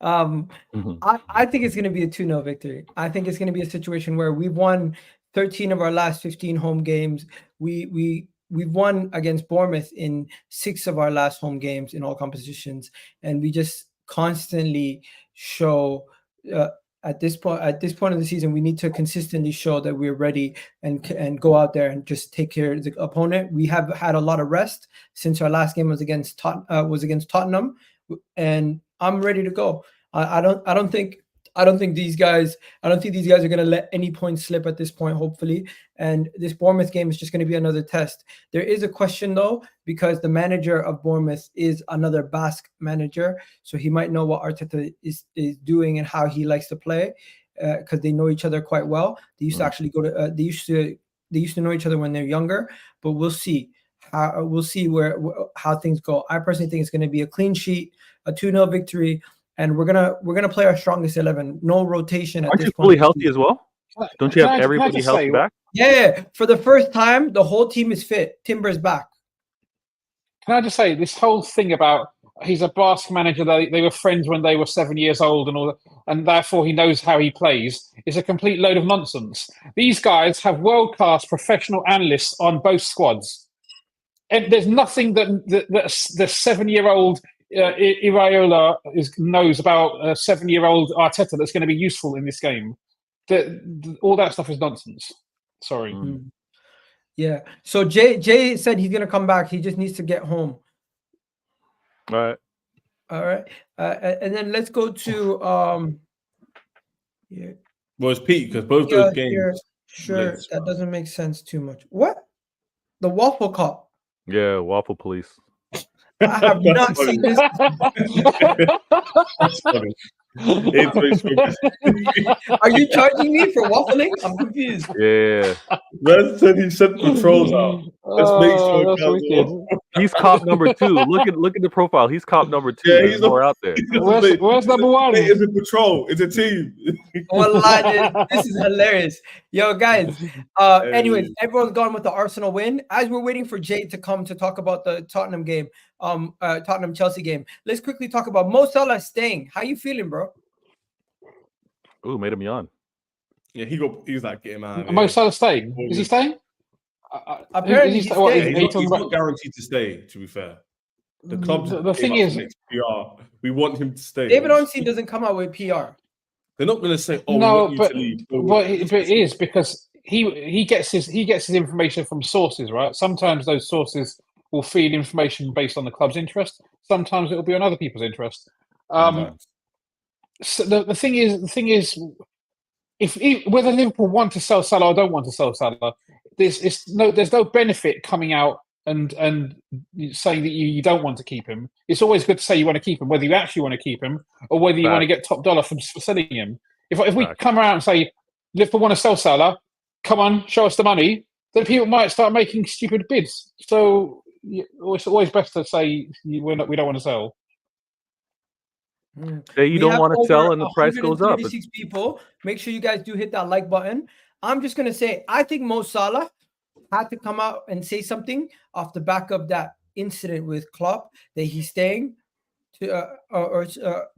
[SPEAKER 1] I think it's going to be a 2-0 victory. I think it's going to be a situation where we've won 13 of our last 15 home games. We've won against Bournemouth in 6 of our last home games in all competitions, and we just constantly show at this point of the season we need to consistently show that we're ready and go out there and just take care of the opponent. We have had a lot of rest since our last game was against Tottenham, and I'm ready to go. I don't think these guys are going to let any points slip at this point, hopefully. And this Bournemouth game is just going to be another test. There is a question though, because the manager of Bournemouth is another Basque manager, so he might know what Arteta is doing and how he likes to play, because they know each other quite well. They used to actually go to they used to know each other when they're younger. But we'll see how things go. I personally think it's going to be a clean sheet, a 2-0 victory. And we're gonna play our strongest 11. No rotation at this point.
[SPEAKER 3] Aren't you fully healthy as well? Don't you have everybody healthy back?
[SPEAKER 1] Yeah. For the first time, the whole team is fit. Timber's back.
[SPEAKER 2] Can I just say this whole thing about he's a Basque manager? They were friends when they were 7 years old and all that, and therefore he knows how he plays. Is a complete load of nonsense. These guys have world-class professional analysts on both squads, and there's nothing that the 7-year-old. Iraola knows about a 7-year-old Arteta that's going to be useful in this game. All that stuff is nonsense. Sorry.
[SPEAKER 1] Yeah. So Jay said he's going to come back. He just needs to get home.
[SPEAKER 3] All
[SPEAKER 1] right. And then let's go to yeah.
[SPEAKER 6] Well, it's Pete because both those games.
[SPEAKER 1] Sure, that doesn't make sense too much. What? The Waffle Cup.
[SPEAKER 3] Yeah, Waffle Police.
[SPEAKER 1] I have not seen this.
[SPEAKER 6] That's funny.
[SPEAKER 1] Are you charging me for waffling? I'm confused.
[SPEAKER 3] Yeah.
[SPEAKER 6] Man said he sent patrols out. Let's make sure
[SPEAKER 2] that's wicked.
[SPEAKER 3] He's cop number 2. Look at the profile. He's cop number 2.
[SPEAKER 6] Yeah,
[SPEAKER 3] There's more out there.
[SPEAKER 2] Where's number 1?
[SPEAKER 6] It's a patrol. It's a team.
[SPEAKER 1] Wallah, this is hilarious. Yo, guys. Anyways, everyone's gone with the Arsenal win. As we're waiting for Jay to come to talk about the Tottenham game, Tottenham Chelsea game, let's quickly talk about Mo Salah staying. How you feeling, bro?
[SPEAKER 3] Ooh, made him yawn.
[SPEAKER 6] Yeah, he's like, get him out of here.
[SPEAKER 2] Mo Salah staying? Is he staying?
[SPEAKER 1] Apparently he's staying.
[SPEAKER 6] He's not guaranteed to stay, to be fair. The club.
[SPEAKER 2] The thing is,
[SPEAKER 6] PR. We want him to stay.
[SPEAKER 1] David Ornstein doesn't come out with PR.
[SPEAKER 6] They're not going to say, "Oh,
[SPEAKER 2] no,"
[SPEAKER 6] we
[SPEAKER 2] but
[SPEAKER 6] want you to leave.
[SPEAKER 2] but it is because he gets his information from sources, right? Sometimes those sources will feed information based on the club's interest. Sometimes it will be on other people's interest. So the thing is, if whether Liverpool want to sell Salah or don't want to sell Salah, there's no benefit coming out and saying that you don't want to keep him. It's always good to say you want to keep him, whether you actually want to keep him or whether you want to get top dollar from selling him. If we come around and say Liverpool want to sell Salah, come on, show us the money, then people might start making stupid bids. So it's always best to say we don't want to sell.
[SPEAKER 3] Say you don't want to sell and the price goes up.
[SPEAKER 1] 136 people. Make sure you guys do hit that like button. I'm just gonna say I think Mo Salah had to come out and say something off the back of that incident with Klopp that he's staying to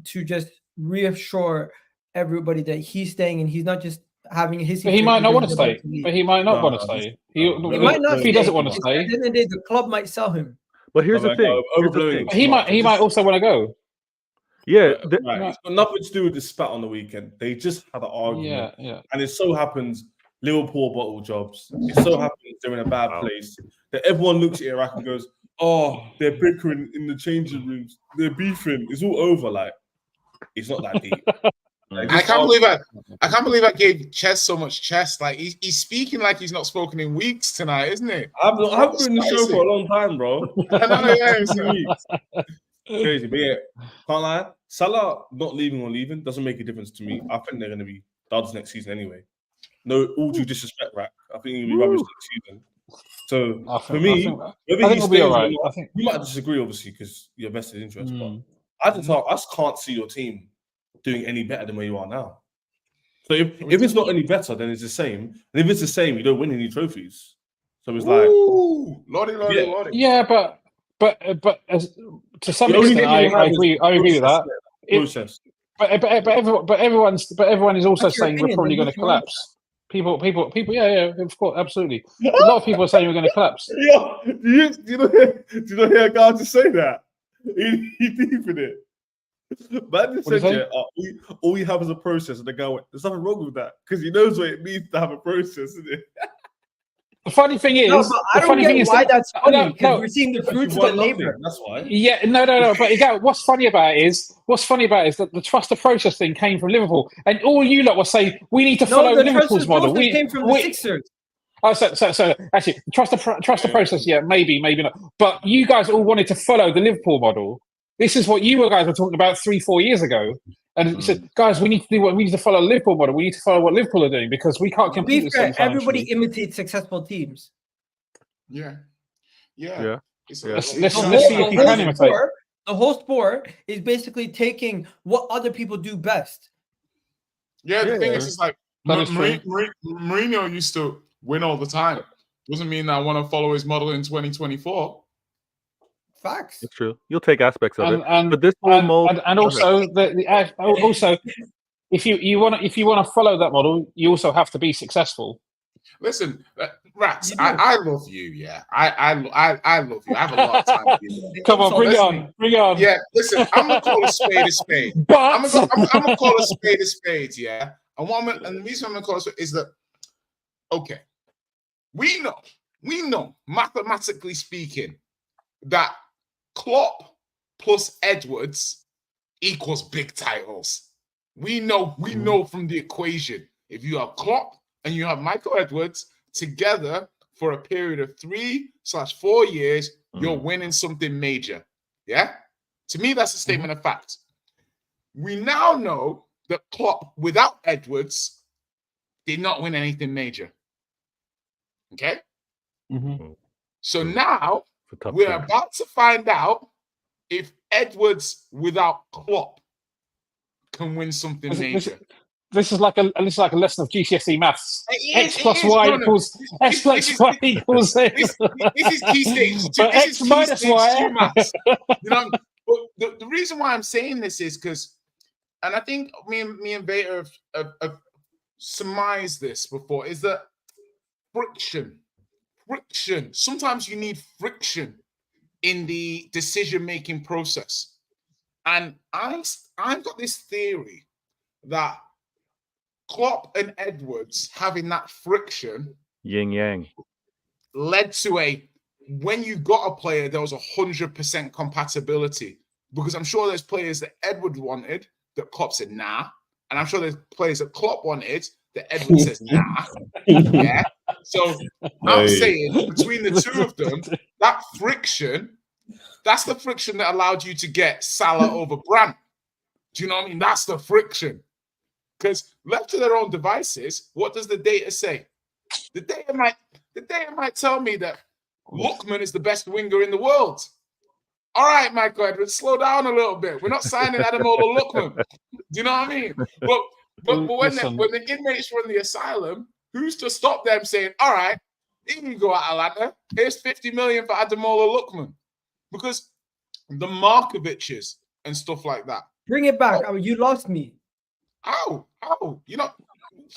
[SPEAKER 1] just reassure everybody that he's staying and he's not just having his.
[SPEAKER 2] But he might not want to stay. But he might not want to stay. He
[SPEAKER 1] might not.
[SPEAKER 2] If he doesn't want to stay,
[SPEAKER 1] at the end of the day, the club might sell him.
[SPEAKER 3] But here's the thing.
[SPEAKER 2] He might also want to go.
[SPEAKER 3] Yeah,
[SPEAKER 6] right. It's got nothing to do with the spat on the weekend. They just had an argument.
[SPEAKER 2] Yeah.
[SPEAKER 6] And it so happens Liverpool bottle jobs. It so happens they're in a bad place. That everyone looks at Iraq and goes, "Oh, they're bickering in the changing rooms. They're beefing. It's all over." Like, it's not that deep.
[SPEAKER 7] I can't believe I gave Chess so much chest. Like he's speaking like he's not spoken in weeks tonight, isn't it?
[SPEAKER 6] I've been in the show for a long time, bro. Crazy, but yeah, can't lie. Salah not leaving or leaving doesn't make a difference to me. I think they're going to be duds next season anyway. No, all due disrespect, Rack. I think he'll be rubbish next season. So for me, whether he stays or not, you might disagree, obviously, because you're vested interest. But I just can't see your team doing any better than where you are now. So if it's not any better, then it's the same. And if it's the same, you don't win any trophies. So it's like,
[SPEAKER 7] Lordy.
[SPEAKER 2] Yeah, but as, to some extent, I agree with that. But everyone is also saying we're probably going to collapse. People, yeah, of course, absolutely. A lot of people are saying we're going to collapse.
[SPEAKER 6] Yeah, do you not hear a guy just say that? He deep in it. Man just said, all we have is a process, and the guy went, "There's nothing wrong with that," because he knows what it means to have a process, isn't it?
[SPEAKER 2] The funny thing is,
[SPEAKER 1] I don't get why that's funny, because we're seeing the fruits of the labor.
[SPEAKER 6] That's why.
[SPEAKER 2] Yeah, no. But again, what's funny about it is that the trust the process thing came from Liverpool, and all you lot were saying we need to follow Liverpool's model.
[SPEAKER 1] We came from the Sixers.
[SPEAKER 2] Oh, so actually, trust the process. Yeah, maybe not. But you guys all wanted to follow the Liverpool model. This is what you guys were talking about 3-4 years ago. And it said, guys, we need to follow the Liverpool model. We need to follow what Liverpool are doing because we can't compete.
[SPEAKER 1] Everybody imitates successful teams.
[SPEAKER 7] Yeah.
[SPEAKER 2] Let's see if you can imitate.
[SPEAKER 1] The whole sport is basically taking what other people do best.
[SPEAKER 7] Yeah, the thing is, it's like Mourinho used to win all the time. Doesn't mean that I want to follow his model in 2024.
[SPEAKER 1] Facts.
[SPEAKER 3] It's true. You'll take aspects of it, but this whole mode,
[SPEAKER 2] and also also, if you want to follow that model, you also have to be successful.
[SPEAKER 7] Listen, Rats, I love you. Yeah, I love you. I have a lot of time for you.
[SPEAKER 2] Come on, bring it on.
[SPEAKER 7] Yeah, listen, I'm gonna call a spade a spade.
[SPEAKER 2] But
[SPEAKER 7] I'm gonna call a spade a spade. Yeah, and the reason I'm gonna call it is that okay, we know, mathematically speaking, that Klopp plus Edwards equals big titles. We know from the equation. If you have Klopp and you have Michael Edwards together for a period of 3/4 years, you're winning something major. Yeah? To me, that's a statement of fact. We now know that Klopp, without Edwards, did not win anything major. Okay? So now we're about to find out if Edwards without Klopp can win something major.
[SPEAKER 2] This is like a lesson of GCSE maths. X plus Y equals X plus Y equals Z.
[SPEAKER 7] This is key stage.
[SPEAKER 2] But
[SPEAKER 7] This
[SPEAKER 2] X
[SPEAKER 7] is key
[SPEAKER 2] minus
[SPEAKER 7] stage
[SPEAKER 2] Y.
[SPEAKER 7] 2 maths. You know, but the reason why I'm saying this is because, and I think me and Vater have surmised this before, is that friction. Sometimes you need friction in the decision-making process. And I've got this theory that Klopp and Edwards having that friction
[SPEAKER 3] yin yang
[SPEAKER 7] led to when you got a player, there was 100% compatibility, because I'm sure there's players that Edwards wanted that Klopp said nah, and I'm sure there's players that Klopp wanted that Edwards says nah. Yeah. So I'm saying between the two of them, that friction, that's the friction that allowed you to get Salah over Brandt. Do you know what I mean? That's the friction. Because left to their own devices, what does the data say? The data might tell me that Lookman is the best winger in the world. All right, Michael Edwards, slow down a little bit. We're not signing Ademola Lookman. Do you know what I mean? But when the inmates were in the asylum, who's to stop them saying, all right, here you go, Atalanta. Here's 50 million for Ademola Lookman. Because the Markovic's and stuff like that.
[SPEAKER 1] Bring it back. You lost me.
[SPEAKER 7] How? You know,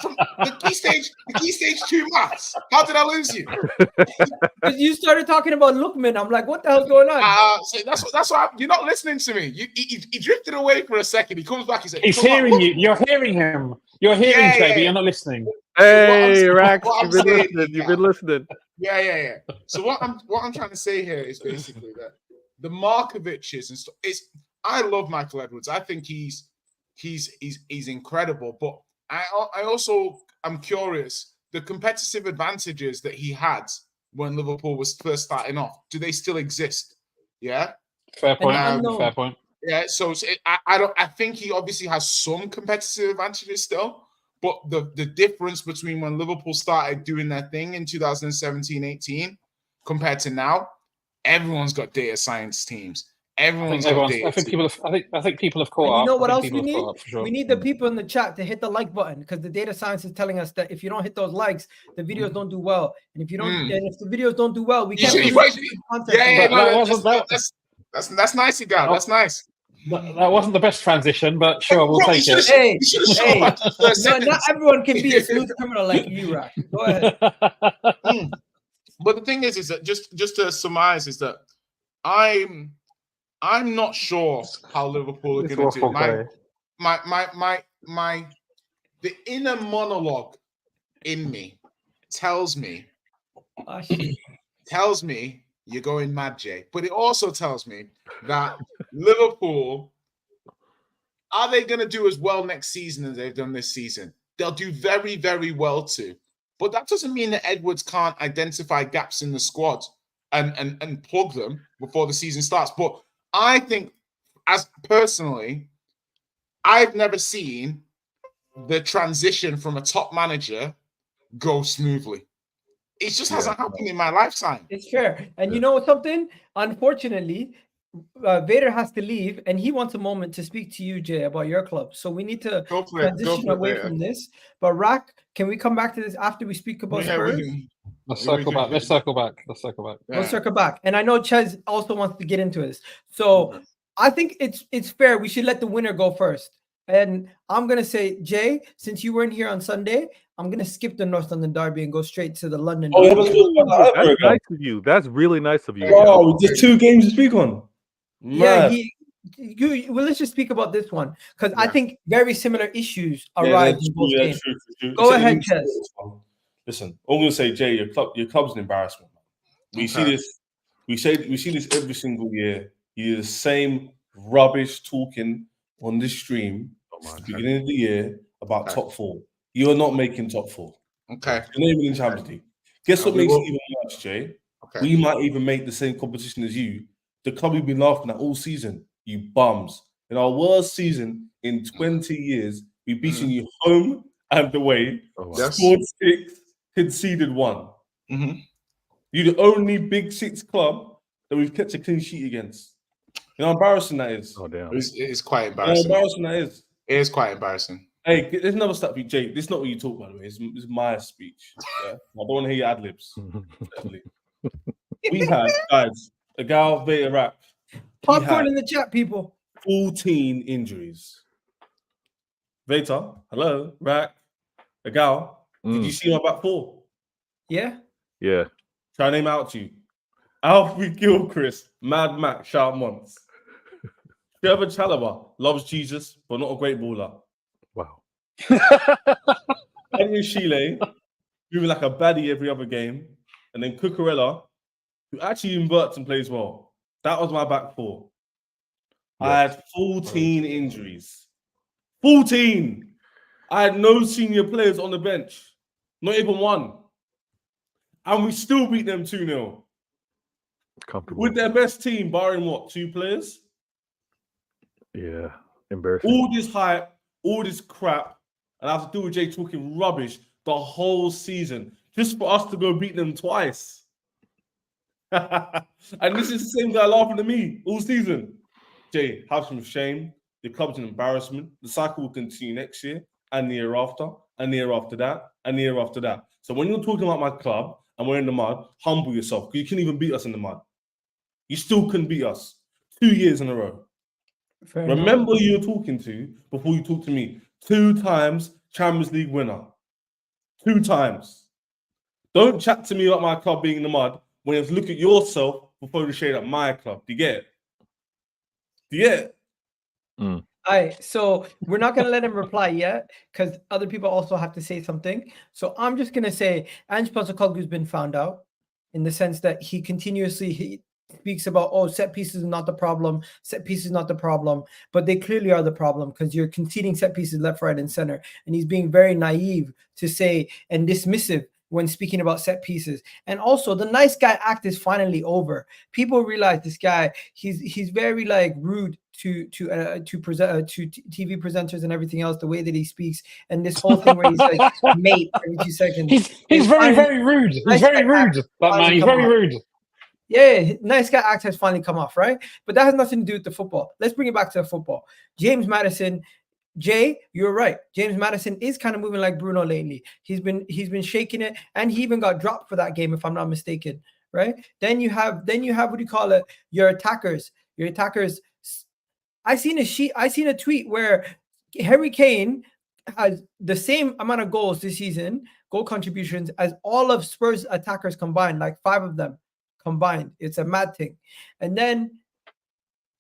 [SPEAKER 7] from the key stage 2 maths. How did I lose you?
[SPEAKER 1] Because you started talking about Lookman. I'm like, what the hell's going on?
[SPEAKER 7] So that's why you're not listening to me. He drifted away for a second. He comes back. He said,
[SPEAKER 2] he's hearing you. You're hearing him. You're hearing Jay, but you're not listening.
[SPEAKER 3] Hey, Rax, you've been listening.
[SPEAKER 7] Yeah. So what I'm trying to say here is basically that the Markovic's and stuff. I love Michael Edwards. I think he's incredible. But I also am curious, the competitive advantages that he had when Liverpool was first starting off, do they still exist? Yeah.
[SPEAKER 2] Fair point. Fair point.
[SPEAKER 7] Yeah. So I think he obviously has some competitive advantages still. But the difference between when Liverpool started doing their thing in 2017-18 compared to now, everyone's got data science teams. I think
[SPEAKER 2] people have caught up.
[SPEAKER 1] You know what else we need?
[SPEAKER 2] Sure.
[SPEAKER 1] We need the people in the chat to hit the like button, because the data science is telling us that if you don't hit those likes, the videos don't do well. And if you don't, and if the videos don't do well, we can't.
[SPEAKER 7] That's nice, you got. That's nice.
[SPEAKER 2] That wasn't the best transition, but sure, we'll take it.
[SPEAKER 1] Hey, not everyone can be a smooth criminal like you, Rack. Go ahead.
[SPEAKER 7] But the thing is that just to surmise is that I'm not sure how Liverpool are going to do. The inner monologue in me tells me you're going mad, Jay. But it also tells me that Liverpool, are they going to do as well next season as they've done this season? They'll do very, very well too. But that doesn't mean that Edwards can't identify gaps in the squad and plug them before the season starts. But I think, as personally, I've never seen the transition from a top manager go smoothly. It just hasn't happened in my lifetime.
[SPEAKER 1] It's fair. And you know something? Unfortunately, Vader has to leave, and he wants a moment to speak to you, Jay, about your club. So we need to transition away from this. But Rack, can we come back to this after we speak about Spurs?
[SPEAKER 2] Let's circle back. Let's circle back.
[SPEAKER 1] We'll circle back. And I know Ches also wants to get into this. So I think it's fair. We should let the winner go first. And I'm going to say, Jay, since you weren't here on Sunday, I'm going to skip the North London Derby and go straight to the London Derby.
[SPEAKER 3] That's nice of you. That's really nice of you.
[SPEAKER 8] Oh, just 2 games to speak on.
[SPEAKER 1] Yeah, well, let's just speak about this one, because I think very similar issues arise in both games. True. Go ahead, Ches.
[SPEAKER 8] Listen, I'm going to say, Jay, your club's an embarrassment. We see this. We see this every single year. You do the same rubbish talking on this stream at the beginning of the year about top 4. You are not making top 4.
[SPEAKER 7] Okay.
[SPEAKER 8] You're not even in Champions League. Guess what makes it even worse, Jay? Okay. We might even make the same competition as you
[SPEAKER 6] the club we've been laughing at all season. You bums. In our worst season in 20 years, we've beaten you home and away, scored 6, conceded 1. You're the only Big 6 club that we've kept a clean sheet against. You know how embarrassing that is?
[SPEAKER 3] Oh, damn.
[SPEAKER 7] It's quite embarrassing.
[SPEAKER 6] How embarrassing that is.
[SPEAKER 7] It is quite embarrassing.
[SPEAKER 6] Hey, there's another stat for you, Jake. This is not what you talk, by the way. It's my speech. Yeah? I don't want to hear your ad-libs. We had, guys, a gal, vator rap.
[SPEAKER 1] Popcorn in the chat, people.
[SPEAKER 6] 14 injuries. Vator, hello, Rack, a gal. Did you see my back 4?
[SPEAKER 1] Yeah.
[SPEAKER 3] Yeah.
[SPEAKER 6] Try name out to you. Alfie Gilchrist, Mad Max, shout once. Trevor Chalobah loves Jesus, but not a great baller.
[SPEAKER 3] Wow.
[SPEAKER 6] Daniel Chile, moving like a baddie every other game. And then Cucurella, who actually inverts and plays well. That was my back 4.
[SPEAKER 3] Yeah.
[SPEAKER 6] I had 14 injuries. 14! I had no senior players on the bench. Not even one. And we still beat them 2-0.
[SPEAKER 3] Comfortable.
[SPEAKER 6] With their best team, barring what, 2 players?
[SPEAKER 3] Yeah. Embarrassing.
[SPEAKER 6] All this hype, all this crap, and I have to do with Jay talking rubbish the whole season just for us to go beat them twice. And this is the same guy laughing at me all season. Jay, have some shame. Your club's an embarrassment. The cycle will continue next year and the year after and the year after that and the year after that. So when you're talking about my club and we're in the mud, humble yourself because you couldn't even beat us in the mud. You still couldn't beat us 2 years in a row. Remember who you're talking to before you talk to me. 2 times Champions League winner. 2 times. Don't chat to me about my club being in the mud when you have to look at yourself before you shade at my club. Do you get it? Do you get it?
[SPEAKER 1] All right, so we're not going to let him reply yet because other people also have to say something. So I'm just going to say Ange Postecoglou's been found out in the sense that he continuously speaks about, oh, set pieces is not the problem. Set pieces is not the problem. But they clearly are the problem because you're conceding set pieces left, right, and center. And he's being very naive to say and dismissive when speaking about set pieces. And also the nice guy act is finally over. People realize this guy, he's very like rude to TV presenters and everything else, the way that he speaks, and this whole thing where he's like mate every 2 seconds.
[SPEAKER 2] He's very rude. He's very rude. That man, he's very rude.
[SPEAKER 1] Yeah, nice guy act has finally come off, right? But that has nothing to do with the football. Let's bring it back to the football. James Maddison, Jay, you're right. James Maddison is kind of moving like Bruno lately. He's been shaking it, and he even got dropped for that game, if I'm not mistaken, right? Then you have what do you call it? Your attackers. I seen a tweet where Harry Kane has the same amount of goals this season, goal contributions, as all of Spurs attackers combined, like 5 of them combined. It's a mad thing. And then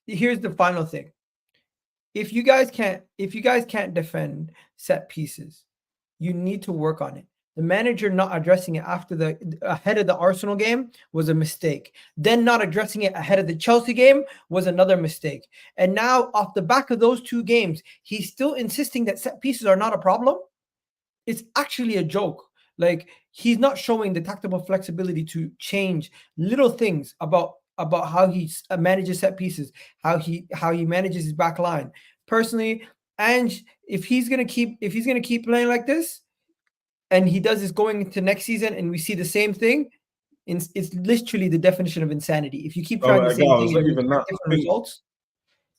[SPEAKER 1] here's the final thing. If you guys can't defend set pieces, you need to work on it. The manager not addressing it ahead of the Arsenal game was a mistake. Then not addressing it ahead of the Chelsea game was another mistake. And now off the back of those 2 games, he's still insisting that set pieces are not a problem. It's actually a joke. Like, he's not showing the tactical flexibility to change little things about how he manages set pieces, how he manages his back line. Personally, Ange, if he's gonna keep playing like this, and he does this going into next season, and we see the same thing, it's literally the definition of insanity. If you keep trying the same thing and different results,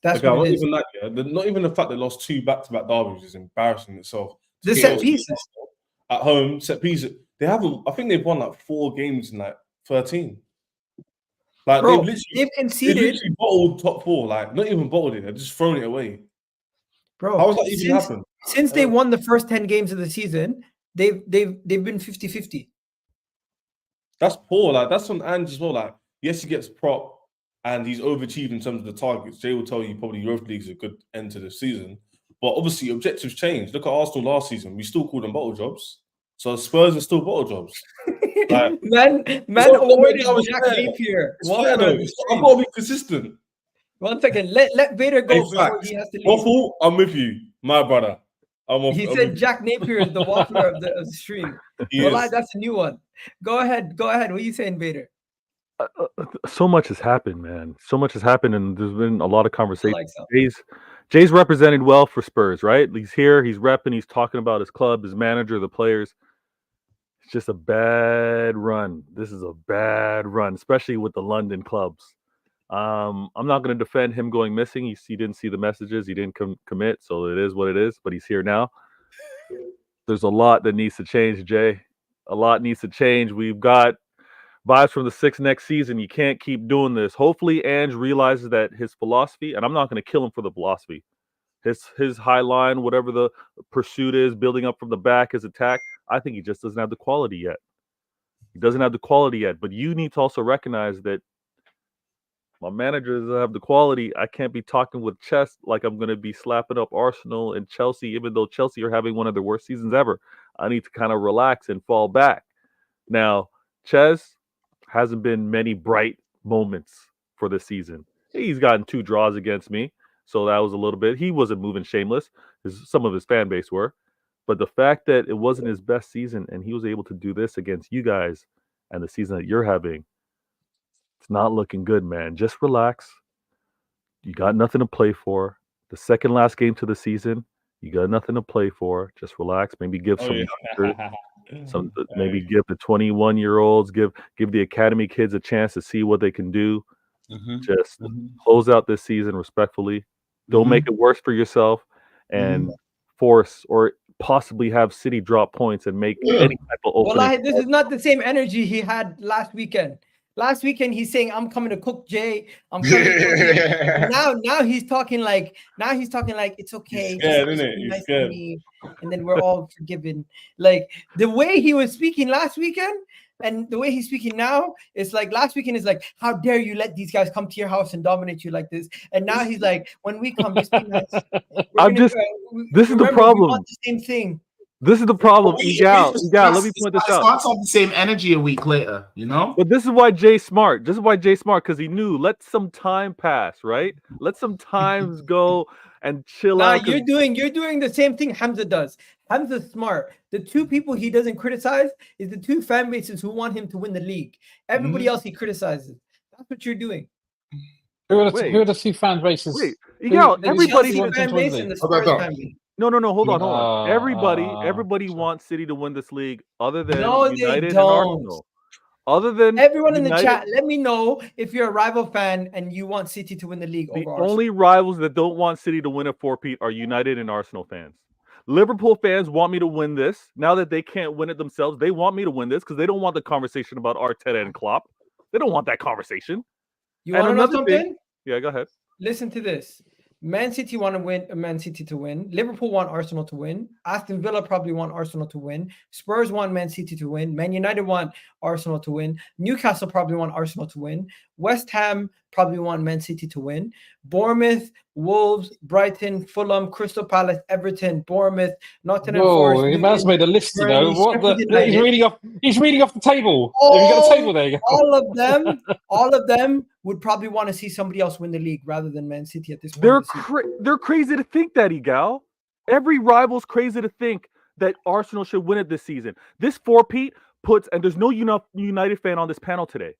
[SPEAKER 1] that's what it is.
[SPEAKER 6] Not even the fact they lost 2 back-to-back derbies is embarrassing in itself.
[SPEAKER 1] The set pieces
[SPEAKER 6] at home, set pieces. They haven't. I think they've won like 4 games in like 13. Like,
[SPEAKER 1] bro,
[SPEAKER 6] they've conceded. They've literally bottled top 4. Like, not even bottled it. They're just throwing it away.
[SPEAKER 1] Bro,
[SPEAKER 6] how has that even happened?
[SPEAKER 1] Since they won the first 10 games of the season, they've been 50-50.
[SPEAKER 6] That's poor. Like, that's on Ange as well. Like, yes, he gets prop and he's overachieved in terms of the targets. Jay will tell you probably Europa League is a good end to the season. But obviously, objectives change. Look at Arsenal last season. We still call them bottle jobs. So Spurs are still bottle jobs. Like,
[SPEAKER 1] man awarded Jack Napier.
[SPEAKER 6] I've got to be consistent.
[SPEAKER 1] 1 second. Let Vader go before he has to leave.
[SPEAKER 6] Waffle, I'm with you, my brother.
[SPEAKER 1] He said Jack Napier is the waffler of the stream. Well, that's a new one. Go ahead. What are you saying, Vader?
[SPEAKER 3] So much has happened, man. So much has happened, and there's been a lot of conversation.
[SPEAKER 1] Like so.
[SPEAKER 3] Jay's represented well for Spurs, right? He's here, he's repping, he's talking about his club, his manager, the players. It's just a bad run. This is a bad run, especially with the London clubs. I'm not going to defend him going missing. He didn't see the messages. He didn't commit, so it is what it is. But he's here now. There's a lot that needs to change, Jay. A lot needs to change. We've got vibes from the 6 next season. You can't keep doing this. Hopefully, Ange realizes that his philosophy, and I'm not going to kill him for the philosophy. His high line, whatever the pursuit is, building up from the back, his attack, I think he just doesn't have the quality yet. He doesn't have the quality yet. But you need to also recognize that my manager doesn't have the quality. I can't be talking with chest like I'm going to be slapping up Arsenal and Chelsea, even though Chelsea are having one of their worst seasons ever. I need to kind of relax and fall back. Now, Ches hasn't been many bright moments for this season. He's gotten 2 draws against me, so that was a little bit. He wasn't moving shameless. Some of his fan base were. But the fact that it wasn't his best season and he was able to do this against you guys and the season that you're having, it's not looking good, man. Just relax. You got nothing to play for. The second last game to the season, you got nothing to play for. Just relax. Maybe give maybe give the 21-year-olds, give the academy kids a chance to see what they can do. Just close out this season respectfully. Don't make it worse for yourself, and force or possibly have City drop points and make any type of opening.
[SPEAKER 1] Well, this is not the same energy he had last weekend. Last weekend, he's saying, "I'm coming to cook Jay. I'm coming to cook Jay." Now he's talking like it's okay.
[SPEAKER 6] He's scared, isn't it?
[SPEAKER 1] He's
[SPEAKER 6] He's scared.
[SPEAKER 1] And then we're all forgiven. Like the way he was speaking last weekend and the way he's speaking now, it's like last weekend is like, "How dare you let these guys come to your house and dominate you like this?" And now he's like, "When we come, just be nice."
[SPEAKER 3] This is the problem.
[SPEAKER 1] We want the same thing.
[SPEAKER 3] This is the problem. Egal, let me point this out.
[SPEAKER 7] Starts on the same energy a week later, you know.
[SPEAKER 3] But this is why Jay's smart. This is why Jay's smart, because he knew. Let some time pass, right? Let some times go and chill out.
[SPEAKER 1] You're doing the same thing Hamza does. Hamza's smart. The 2 people he doesn't criticize is the 2 fan bases who want him to win the league. Everybody else he criticizes. That's what you're doing.
[SPEAKER 2] Who are the 2 fan bases?
[SPEAKER 3] Wait, Egal, everybody
[SPEAKER 1] fan base and the Spurs fan base.
[SPEAKER 3] No, hold on. Everybody wants City to win this league, other than United and Arsenal. Other than
[SPEAKER 1] everyone in the chat, let me know if you're a rival fan and you want City to win the league.
[SPEAKER 3] The only rivals that don't want City to win a 4-peat are United and Arsenal fans. Liverpool fans want me to win this. Now that they can't win it themselves, they want me to win this because they don't want the conversation about Arteta and Klopp. They don't want that conversation.
[SPEAKER 1] You want to know something?
[SPEAKER 3] Yeah, go ahead.
[SPEAKER 1] Listen to this. Man City want to win. Man City to win. Liverpool want Arsenal to win. Aston Villa probably want Arsenal to win. Spurs want Man City to win. Man United want Arsenal to win. Newcastle probably want Arsenal to win. West Ham probably want Man City to win. Bournemouth, Wolves, Brighton, Fulham, Crystal Palace, Everton, Bournemouth, Nottingham Forest.
[SPEAKER 2] He has made a list, you know. He's reading off the table.
[SPEAKER 1] Have
[SPEAKER 2] you got a table there?
[SPEAKER 1] All of them would probably want to see somebody else win the league rather than Man City at this point.
[SPEAKER 3] They're crazy to think that, Egal. Every rival's crazy to think that Arsenal should win it this season. This 4-peat puts, and there's no United fan on this panel today,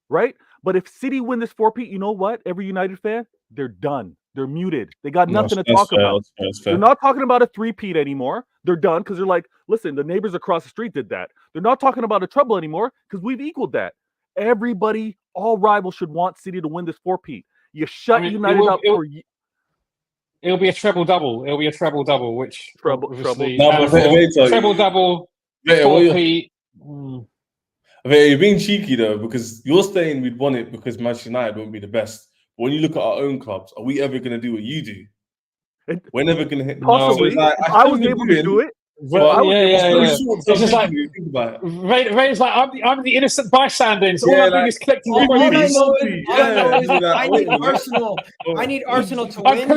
[SPEAKER 3] right? But if City win this 4-peat, you know what? Every United fan, they're done. They're muted. They got nothing to talk about. They're not talking about a 3-peat anymore. They're done because they're like, listen, the neighbors across the street did that. They're not talking about a treble anymore because we've equaled that. Everybody, all rivals should want City to win this 4-peat. You shut United up for.
[SPEAKER 2] It'll be a treble-double. Which
[SPEAKER 3] treble.
[SPEAKER 2] Treble-double. 4-peat.
[SPEAKER 6] You're being cheeky though, because you're saying we'd won it because Manchester United won't be the best. But when you look at our own clubs, are we ever going to do what you do? We're never going to hit.
[SPEAKER 3] Possibly.
[SPEAKER 6] So like,
[SPEAKER 3] I was able to do it.
[SPEAKER 2] It's just like Ray's like, I'm the innocent bystander. So all I'm doing is collecting.
[SPEAKER 1] I need Arsenal. I need Arsenal to win.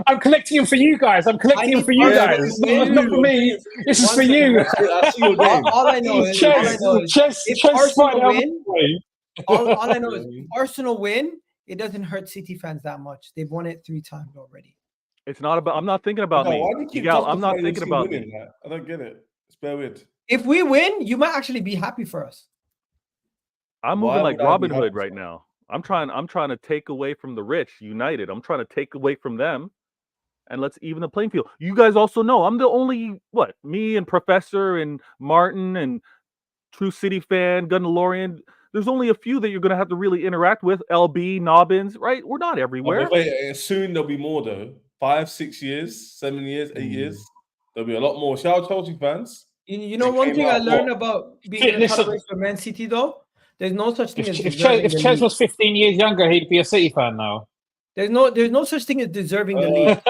[SPEAKER 2] I'm collecting him for you guys. Not for me. This is for you.
[SPEAKER 1] All I know is if Arsenal win. All I know is if Arsenal win, it doesn't hurt City fans that much. They've won it 3 times already.
[SPEAKER 3] It's not about. I'm not thinking about me. I'm not thinking about me.
[SPEAKER 6] I don't get it. It's bare weird.
[SPEAKER 1] If we win, you might actually be happy for us.
[SPEAKER 3] I'm
[SPEAKER 6] Why
[SPEAKER 3] moving like
[SPEAKER 6] would I be
[SPEAKER 3] Robin Hood
[SPEAKER 6] happy
[SPEAKER 3] right
[SPEAKER 6] for that?
[SPEAKER 3] now. I'm trying to take away from the rich, United. I'm trying to take away from them, and let's even the playing field. You guys also know I'm the only me and Professor and Martin and True City fan, Gundalorian. There's only a few that you're gonna have to really interact with. LB, Nobbins, right? We're not
[SPEAKER 6] Oh,
[SPEAKER 3] everywhere.
[SPEAKER 6] but wait, soon there'll be more though. 5, 6 years, 7 years, 8 years. There'll be a lot more. Shout out Chelsea fans.
[SPEAKER 1] You know,
[SPEAKER 6] They
[SPEAKER 1] one
[SPEAKER 6] came
[SPEAKER 1] thing I
[SPEAKER 6] out
[SPEAKER 1] learned
[SPEAKER 6] what?
[SPEAKER 1] about being in a
[SPEAKER 2] Listen,
[SPEAKER 1] title race for Man City, though, there's no such thing as
[SPEAKER 2] if
[SPEAKER 1] deserving the
[SPEAKER 2] Ches
[SPEAKER 1] lead.
[SPEAKER 2] was 15 years younger, he'd be a City fan now.
[SPEAKER 1] There's no such thing as deserving the lead.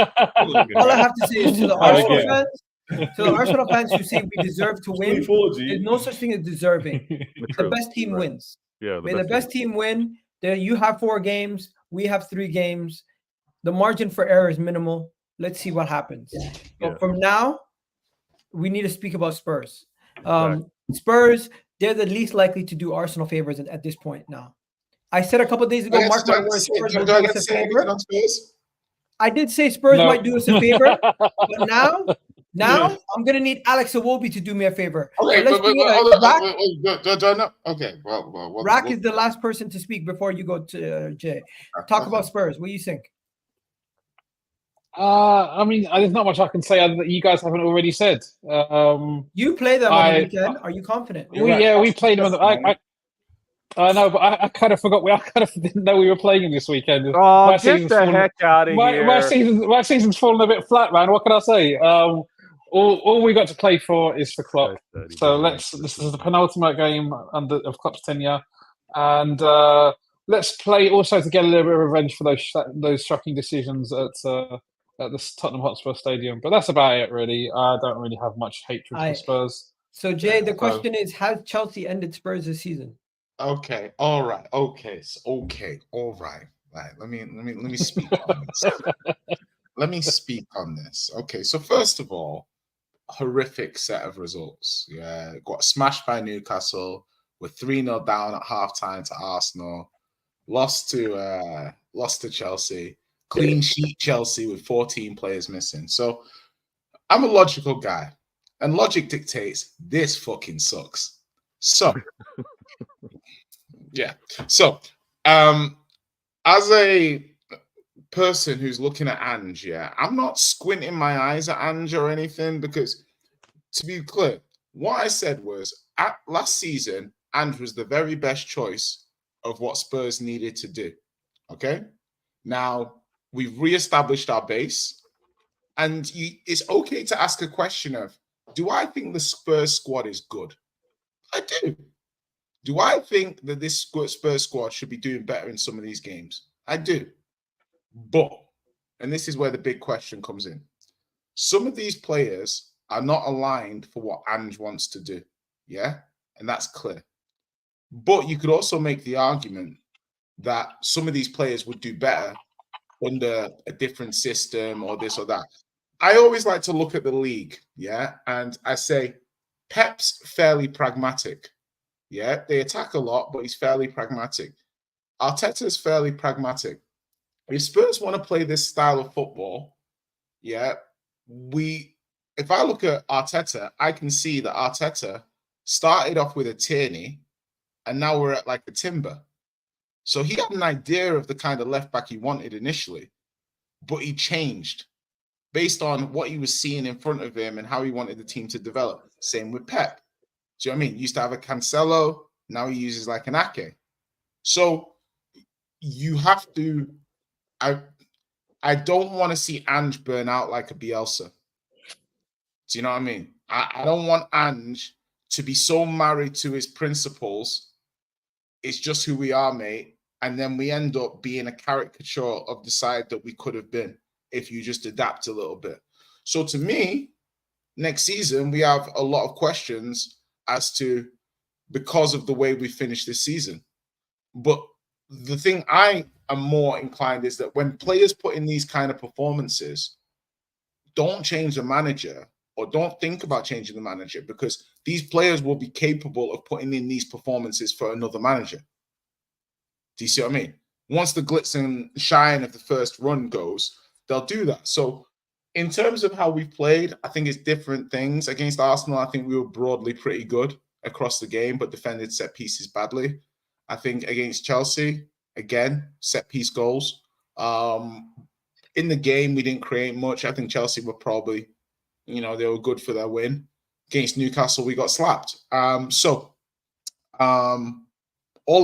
[SPEAKER 1] All I have to say is to the
[SPEAKER 6] How
[SPEAKER 1] Arsenal
[SPEAKER 6] again?
[SPEAKER 1] fans, to the Arsenal fans who say we deserve to win,
[SPEAKER 6] 24, G.
[SPEAKER 1] there's no such thing as deserving. The
[SPEAKER 3] True.
[SPEAKER 1] best team
[SPEAKER 3] Right.
[SPEAKER 1] wins.
[SPEAKER 3] Yeah,
[SPEAKER 1] May the best team win. There, you have 4 games. We have 3 games. The margin for error is minimal. Let's see what happens. But from now, we need to speak about Spurs. Spurs, they're the least likely to do Arsenal favors at this point now. I said a couple of days ago, mark my words, Spurs will do us a favor. I did say Spurs might do us a favor, but now I'm gonna need Alex Iwobi to do me a favor.
[SPEAKER 7] Okay, okay. Well,
[SPEAKER 1] Rack is the last person to speak before you go to Jay. Talk about Spurs. What do you think?
[SPEAKER 2] I mean, there's not much I can say other that you guys haven't already said.
[SPEAKER 1] You play them on the weekend. Are you confident?
[SPEAKER 2] We played them. I know, but I kind of forgot. I kind of didn't know we were playing this weekend.
[SPEAKER 3] Oh, get the heck out of here!
[SPEAKER 2] My season's fallen a bit flat, man. What can I say? All we got to play for is for Klopp. So this is the penultimate game of Klopp's tenure, and let's play also to get a little bit of revenge for those shocking decisions at the Tottenham Hotspur Stadium. But that's about it, really. I don't really have much hatred for Spurs.
[SPEAKER 1] So Jay, the question is: has Chelsea ended Spurs this season?
[SPEAKER 7] Okay. All right. Okay. All right. Right. Let me speak on this. Let me speak on this. Okay. So first of all, horrific set of results. Yeah. Got smashed by Newcastle. We're 3-0 down at halftime to Arsenal. Lost to Chelsea. Clean sheet Chelsea with 14 players missing. So I'm a logical guy, and logic dictates this fucking sucks. So. Yeah. So, as a person who's looking at Ange, I'm not squinting my eyes at Ange or anything, because, to be clear, what I said was last season, Ange was the very best choice of what Spurs needed to do. Okay. Now we've reestablished our base, and it's okay to ask a question of, do I think the Spurs squad is good? I do. Do I think that this Spurs squad should be doing better in some of these games? I do. But, and this is where the big question comes in, some of these players are not aligned for what Ange wants to do. Yeah? And that's clear. But you could also make the argument that some of these players would do better under a different system or this or that. I always like to look at the league, yeah? And I say Pep's fairly pragmatic. Yeah, they attack a lot, but he's fairly pragmatic. Arteta's fairly pragmatic. If Spurs want to play this style of football, yeah, if I look at Arteta, I can see that Arteta started off with a Tierney, and now we're at like a Timber. So he had an idea of the kind of left back he wanted initially, but he changed based on what he was seeing in front of him and how he wanted the team to develop. Same with Pep. Do you know what I mean? He used to have a Cancelo, now he uses like an Ake. So you have to, I don't want to see Ange burn out like a Bielsa. Do you know what I mean? I don't want Ange to be so married to his principles. It's just who we are, mate. And then we end up being a caricature of the side that we could have been if you just adapt a little bit. So to me, next season, we have a lot of questions as to, because of the way we finished this season. But the thing I am more inclined is that when players put in these kind of performances, don't change the manager, or don't think about changing the manager, because these players will be capable of putting in these performances for another manager. Do you see what I mean? Once the glitz and shine of the first run goes, they'll do that. So in terms of how we played, I think it's different things. Against Arsenal, I think we were broadly pretty good across the game, but defended set pieces badly. I think against Chelsea, again, set piece goals. In the game, we didn't create much. I think Chelsea were probably, they were good for their win. Against Newcastle, we got slapped. All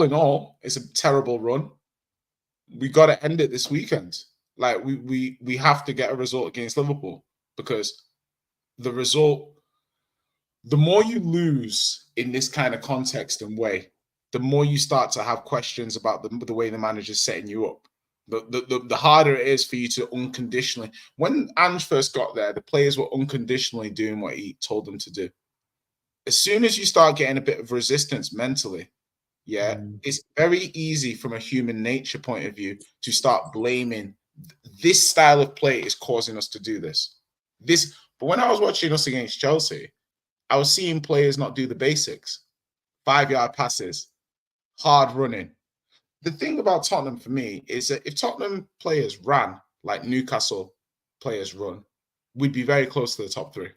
[SPEAKER 7] in all, it's a terrible run. We got to end it this weekend. Like we have to get a result against Liverpool, because the result, the more you lose in this kind of context and way, the more you start to have questions about the way the manager's setting you up. The harder it is for you to unconditionally. When Ange first got there, the players were unconditionally doing what he told them to do. As soon as you start getting a bit of resistance mentally, it's very easy from a human nature point of view to start blaming this style of play is causing us to do this. But when I was watching us against Chelsea, I was seeing players not do the basics, 5-yard passes, hard running. The thing about Tottenham for me is that if Tottenham players ran like Newcastle players run, we'd be very close to the top 3.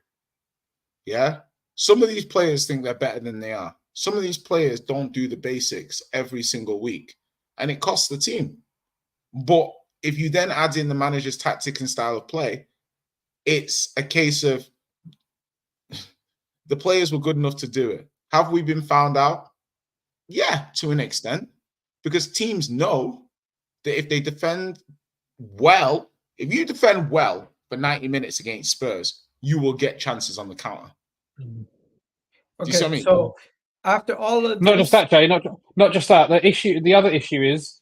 [SPEAKER 7] Yeah? Some of these players think they're better than they are. Some of these players don't do the basics every single week, and it costs the team. But if you then add in the manager's tactic and style of play, it's a case of the players were good enough to do it. Have we been found out? Yeah, to an extent, because teams know that if they defend well, if you defend well for 90 minutes against Spurs, you will get chances on the counter.
[SPEAKER 1] Okay, so after all of
[SPEAKER 2] not just that, Jay, not just that. The other issue is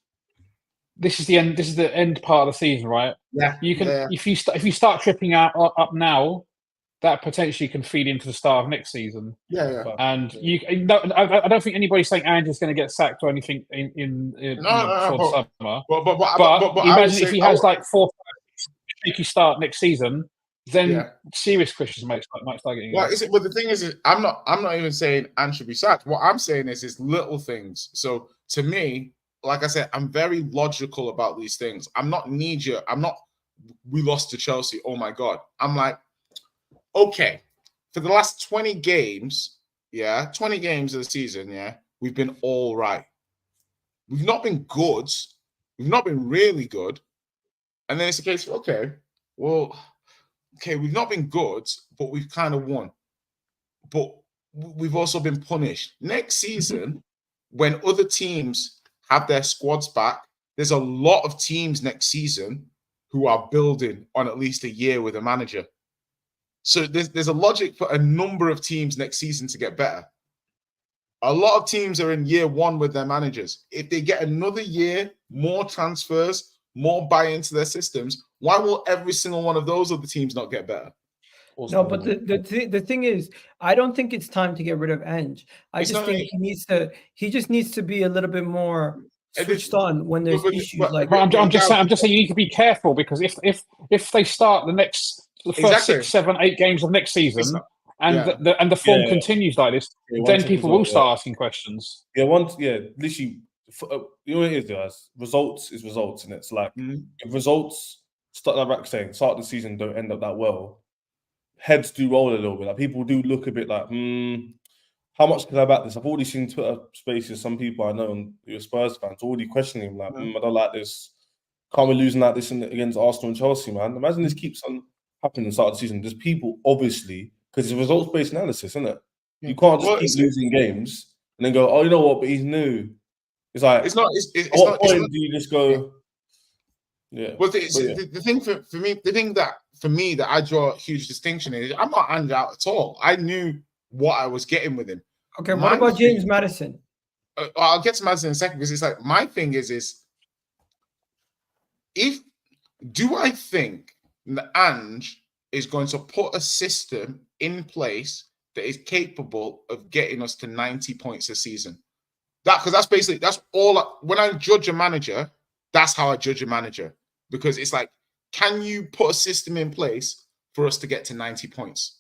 [SPEAKER 2] this is the end. This is the end part of the season, right?
[SPEAKER 7] Yeah.
[SPEAKER 2] You can if you start tripping up now, that potentially can feed into the start of next season.
[SPEAKER 7] Yeah.
[SPEAKER 2] And I don't think anybody's saying Andrew's going to get sacked or anything before the summer. But imagine if he has like 4 or 5 shaky start next season, then serious questions might start getting.
[SPEAKER 7] Well, but the thing is, I'm not even saying Ant should be sacked. What I'm saying is little things. So to me, like I said, I'm very logical about these things. I'm not knee-jerk. I'm not, we lost to Chelsea, oh my God. I'm like, okay, for the last 20 games, 20 games of the season, we've been all right. We've not been good. We've not been really good. And then it's a case of, we've not been good, but we've kind of won. But we've also been punished. Next season, when other teams have their squads back, there's a lot of teams next season who are building on at least a year with a manager. So there's a logic for a number of teams next season to get better. A lot of teams are in year 1 with their managers. If they get another year, more transfers, more buy into their systems, why will every single one of those other teams not get better?
[SPEAKER 1] No, but the thing is, I don't think it's time to get rid of Ange. I just think he just needs to be a little bit more switched on when there's issues like.
[SPEAKER 2] I'm just saying you need to be careful, because if they start the first 6, 7, 8 games of next season and the form continues like this, then people will start asking questions.
[SPEAKER 6] Literally, you know what it is, guys. Results is results, and it's like if results start of the season don't end up that well, heads do roll a little bit. Like people do look a bit like, how much can I back this? I've already seen Twitter spaces. Some people I know who are Spurs fans already questioning like, I don't like this. Can't be losing like this against Arsenal and Chelsea, man. Imagine this keeps on happening at the start of the season. There's people obviously, because it's results-based analysis, isn't it? You can't just keep losing games and then go, oh, you know what? But he's new. It's like
[SPEAKER 7] it's not.
[SPEAKER 6] Do you just go? Yeah.
[SPEAKER 7] Well, the thing for me, the thing that for me that I draw a huge distinction is I'm not Ange out at all. I knew what I was getting with him.
[SPEAKER 1] Okay, what about James Maddison?
[SPEAKER 7] I'll get to Maddison in a second, because it's like my thing is do I think that Ange is going to put a system in place that is capable of getting us to 90 points a season? Because that's all. When I judge a manager, that's how I judge a manager, because it's like, can you put a system in place for us to get to 90 points?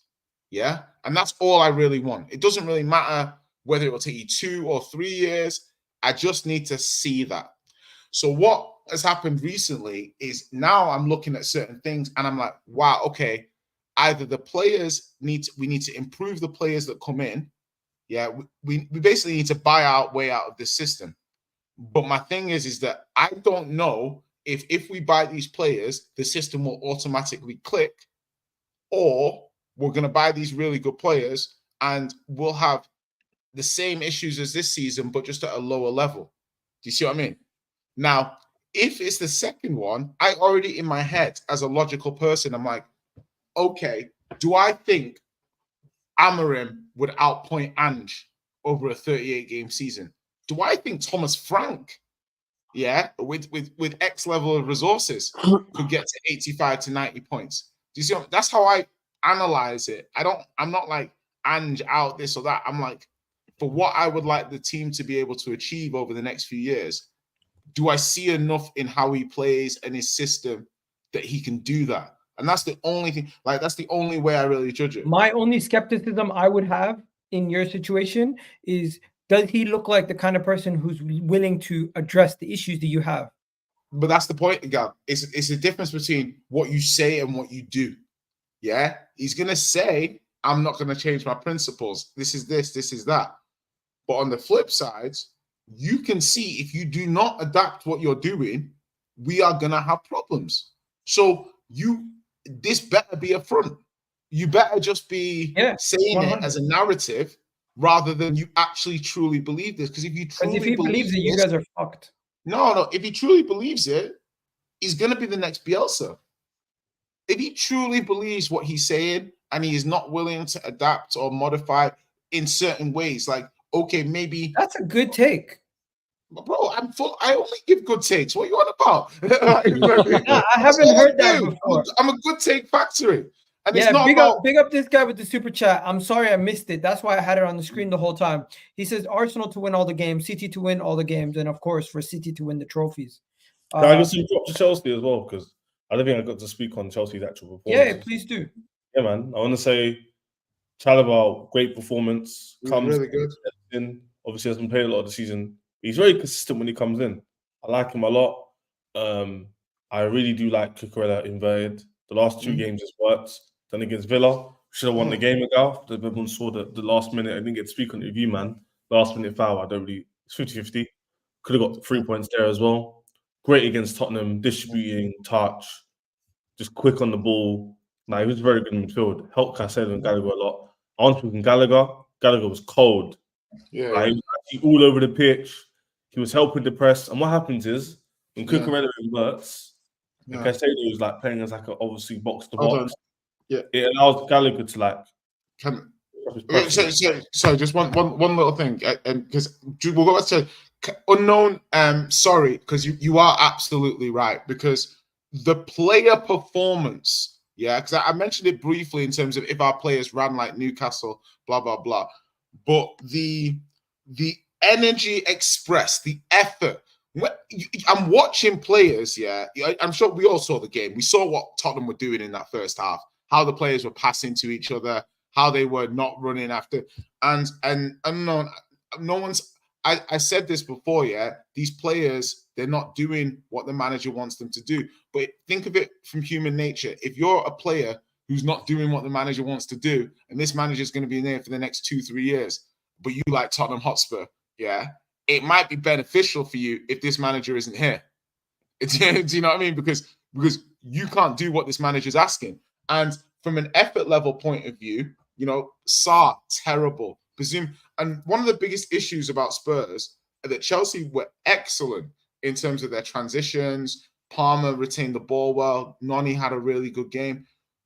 [SPEAKER 7] Yeah. And that's all I really want. It doesn't really matter whether it will take you 2 or 3 years. I just need to see that. So what has happened recently is now I'm looking at certain things and I'm like, wow, okay, either the players we need to improve the players that come in. Yeah. We basically need to buy our way out of this system. But my thing is that I don't know if we buy these players, the system will automatically click, or we're going to buy these really good players and we'll have the same issues as this season, but just at a lower level. Do you see what I mean? Now, if it's the second one, I already in my head, as a logical person, I'm like, okay, do I think Amorim would outpoint Ange over a 38-game season? Do I think Thomas Frank, with X level of resources, could get to 85 to 90 points? Do you see? That's how I analyze it. I'm not like Ange out this or that. I'm like, for what I would like the team to be able to achieve over the next few years, do I see enough in how he plays and his system that he can do that? And that's the only thing, like, that's the only way I really judge it.
[SPEAKER 1] My only skepticism I would have in your situation is, does he look like the kind of person who's willing to address the issues that you have?
[SPEAKER 7] But that's the point, again. It's the difference between what you say and what you do. Yeah? He's going to say, I'm not going to change my principles. This is this is that. But on the flip side, you can see if you do not adapt what you're doing, we are going to have problems. So this better be a front. You better just be saying 100. It as a narrative rather than you actually truly believe this. Because if you truly
[SPEAKER 1] believes it, you guys are fucked.
[SPEAKER 7] No. If he truly believes it, he's going to be the next Bielsa. If he truly believes what he's saying and he is not willing to adapt or modify in certain ways, like, okay, maybe
[SPEAKER 1] that's a good take.
[SPEAKER 7] Bro, I only give good takes. What are you on about?
[SPEAKER 1] I haven't heard that before.
[SPEAKER 7] I'm a good take factory. And
[SPEAKER 1] yeah,
[SPEAKER 7] it's not
[SPEAKER 1] big up this guy with the super chat. I'm sorry I missed it. That's why I had it on the screen the whole time. He says Arsenal to win all the games, City to win all the games, and of course for City to win the trophies.
[SPEAKER 6] Can I just drop to Chelsea as well? Because I don't think I got to speak on Chelsea's actual performance.
[SPEAKER 1] Yeah, please do.
[SPEAKER 6] Yeah, man. I want to say Chalobah, great performance.
[SPEAKER 7] Comes really good.
[SPEAKER 6] In. Obviously hasn't played a lot of the season. He's very consistent when he comes in. I like him a lot. I really do like Cucurella inverted. The last two games has worked. Then against Villa, should have won the game ago. Everyone saw the last minute. I didn't get to speak on the review, man. Last minute foul. It's 50-50. Could have got 3 points there as well. Great against Tottenham, distributing, touch, just quick on the ball. He was very good in midfield. Helped Caicedo and Gallagher a lot. I want to speak on Gallagher. Gallagher was cold.
[SPEAKER 7] Yeah.
[SPEAKER 6] He was actually all over the pitch. He was helping the press. And what happens is, when Cucurella inverts, and Caicedo is like playing as like obviously box to box.
[SPEAKER 7] Yeah,
[SPEAKER 6] it allows Gallagher to like.
[SPEAKER 7] So just one little thing, and because we'll go back to unknown. Sorry, because you are absolutely right, because the player performance. Yeah, because I mentioned it briefly in terms of if our players ran like Newcastle, blah blah blah, but the energy expressed, the effort. I'm watching players. Yeah, I'm sure we all saw the game. We saw what Tottenham were doing in that first half. How the players were passing to each other, how they were not running after, and no one's. I said this before, yeah. These players, they're not doing what the manager wants them to do. But think of it from human nature. If you're a player who's not doing what the manager wants to do, and this manager is going to be in there for the next 2-3 years, but you like Tottenham Hotspur, yeah, it might be beneficial for you if this manager isn't here. Do you know what I mean? Because you can't do what this manager's asking. And from an effort level point of view, Sarr, terrible. And one of the biggest issues about Spurs are that Chelsea were excellent in terms of their transitions. Palmer retained the ball well. Noni had a really good game.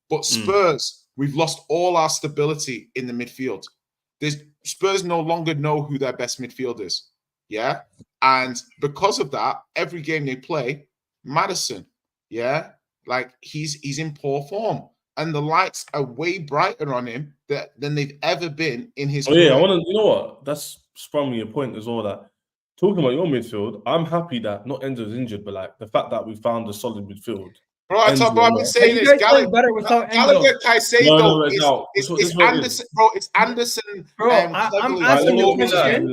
[SPEAKER 7] But Spurs, we've lost all our stability in the midfield. Spurs no longer know who their best midfield is. Yeah? And because of that, every game they play, Maddison, yeah? Like, he's in poor form. And the lights are way brighter on him than they've ever been in his career.
[SPEAKER 6] Yeah, you know what? That's sprung me a point as well, that talking about your midfield, I'm happy that not Enzo's injured, but like the fact that we found a solid midfield.
[SPEAKER 7] Bro, I've been saying this. Gallagher, Caicedo is Anderson. Bro, it's Anderson.
[SPEAKER 1] Bro, I'm asking the question.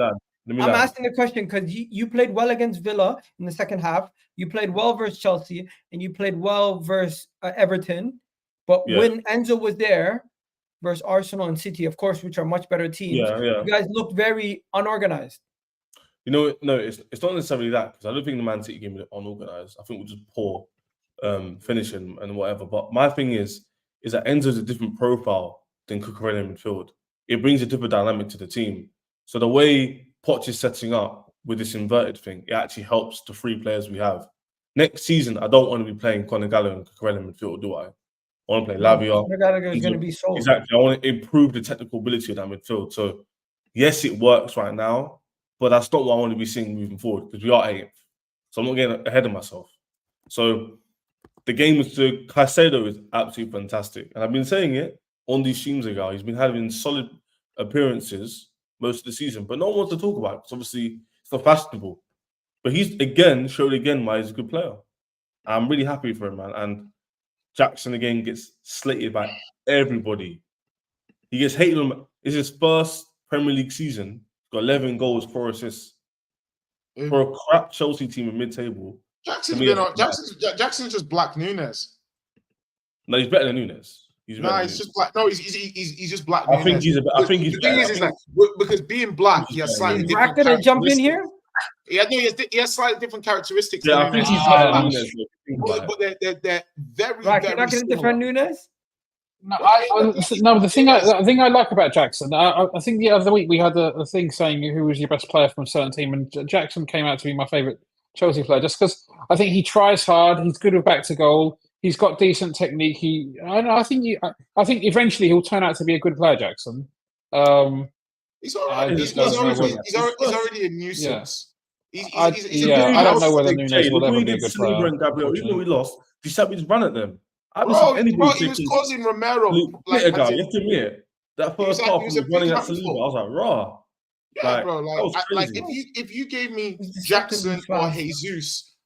[SPEAKER 1] I'm asking the question because you played well against Villa in the second half. You played well versus Chelsea, and you played well versus Everton. But when Enzo was there versus Arsenal and City, of course, which are much better teams, you guys looked very unorganized.
[SPEAKER 6] You know, no, it's not necessarily that, because I don't think the Man City game was unorganized. I think we're just poor finishing and whatever. But my thing is that Enzo's a different profile than Cucurella in midfield. It brings a different dynamic to the team. So the way Poch is setting up with this inverted thing, it actually helps the 3 players we have. Next season, I don't want to be playing Conor Gallagher and Cucurella in midfield, do I? I want to play Lavia.
[SPEAKER 1] Conor Gallagher is going to be sold.
[SPEAKER 6] Exactly. I want to improve the technical ability of that midfield. So, yes, it works right now, but that's not what I want to be seeing moving forward, because we are 8th. So I'm not getting ahead of myself. So the game with Caicedo is absolutely fantastic. And I've been saying it on these streams ago. He's been having solid appearances most of the season, but no one wants to talk about it because obviously it's not fashionable. But he's showed again why he's a good player. I'm really happy for him, man. And Jackson again gets slated by everybody. He gets hated on. It's his first Premier League season. He's got 11 goals, 4 assists. For a crap Chelsea team in mid-table.
[SPEAKER 7] Jackson's just Black Nunes.
[SPEAKER 6] No, he's better than Nunes. He's
[SPEAKER 7] just black. No, he's just Black Nunes.
[SPEAKER 6] I think he's
[SPEAKER 7] the thing is like, because being black, he has slightly different.
[SPEAKER 1] Is gonna jump in here?
[SPEAKER 7] Yeah, no, he has slightly different characteristics.
[SPEAKER 6] Yeah, I think he's better than Nunes.
[SPEAKER 7] But they're very,
[SPEAKER 1] Right,
[SPEAKER 7] very
[SPEAKER 1] you're not going to defend Nunes?
[SPEAKER 2] No, the thing I like about Jackson, I think the other week we had a thing saying who was your best player from a certain team, and Jackson came out to be my favourite Chelsea player just because I think he tries hard, he's good with back to goal, he's got decent technique. I think eventually he'll turn out to be a good player, Jackson.
[SPEAKER 7] He's all right. He's already a nuisance.
[SPEAKER 2] I don't know whether Nunes will ever be a good player.
[SPEAKER 6] And Gabriel, even though we lost, Giuseppe's run at them.
[SPEAKER 7] He was causing Romero.
[SPEAKER 6] You have to admit that first half he was running at Saliba. I was like, raw.
[SPEAKER 7] Yeah, bro. If you gave me Jackson or Jesus,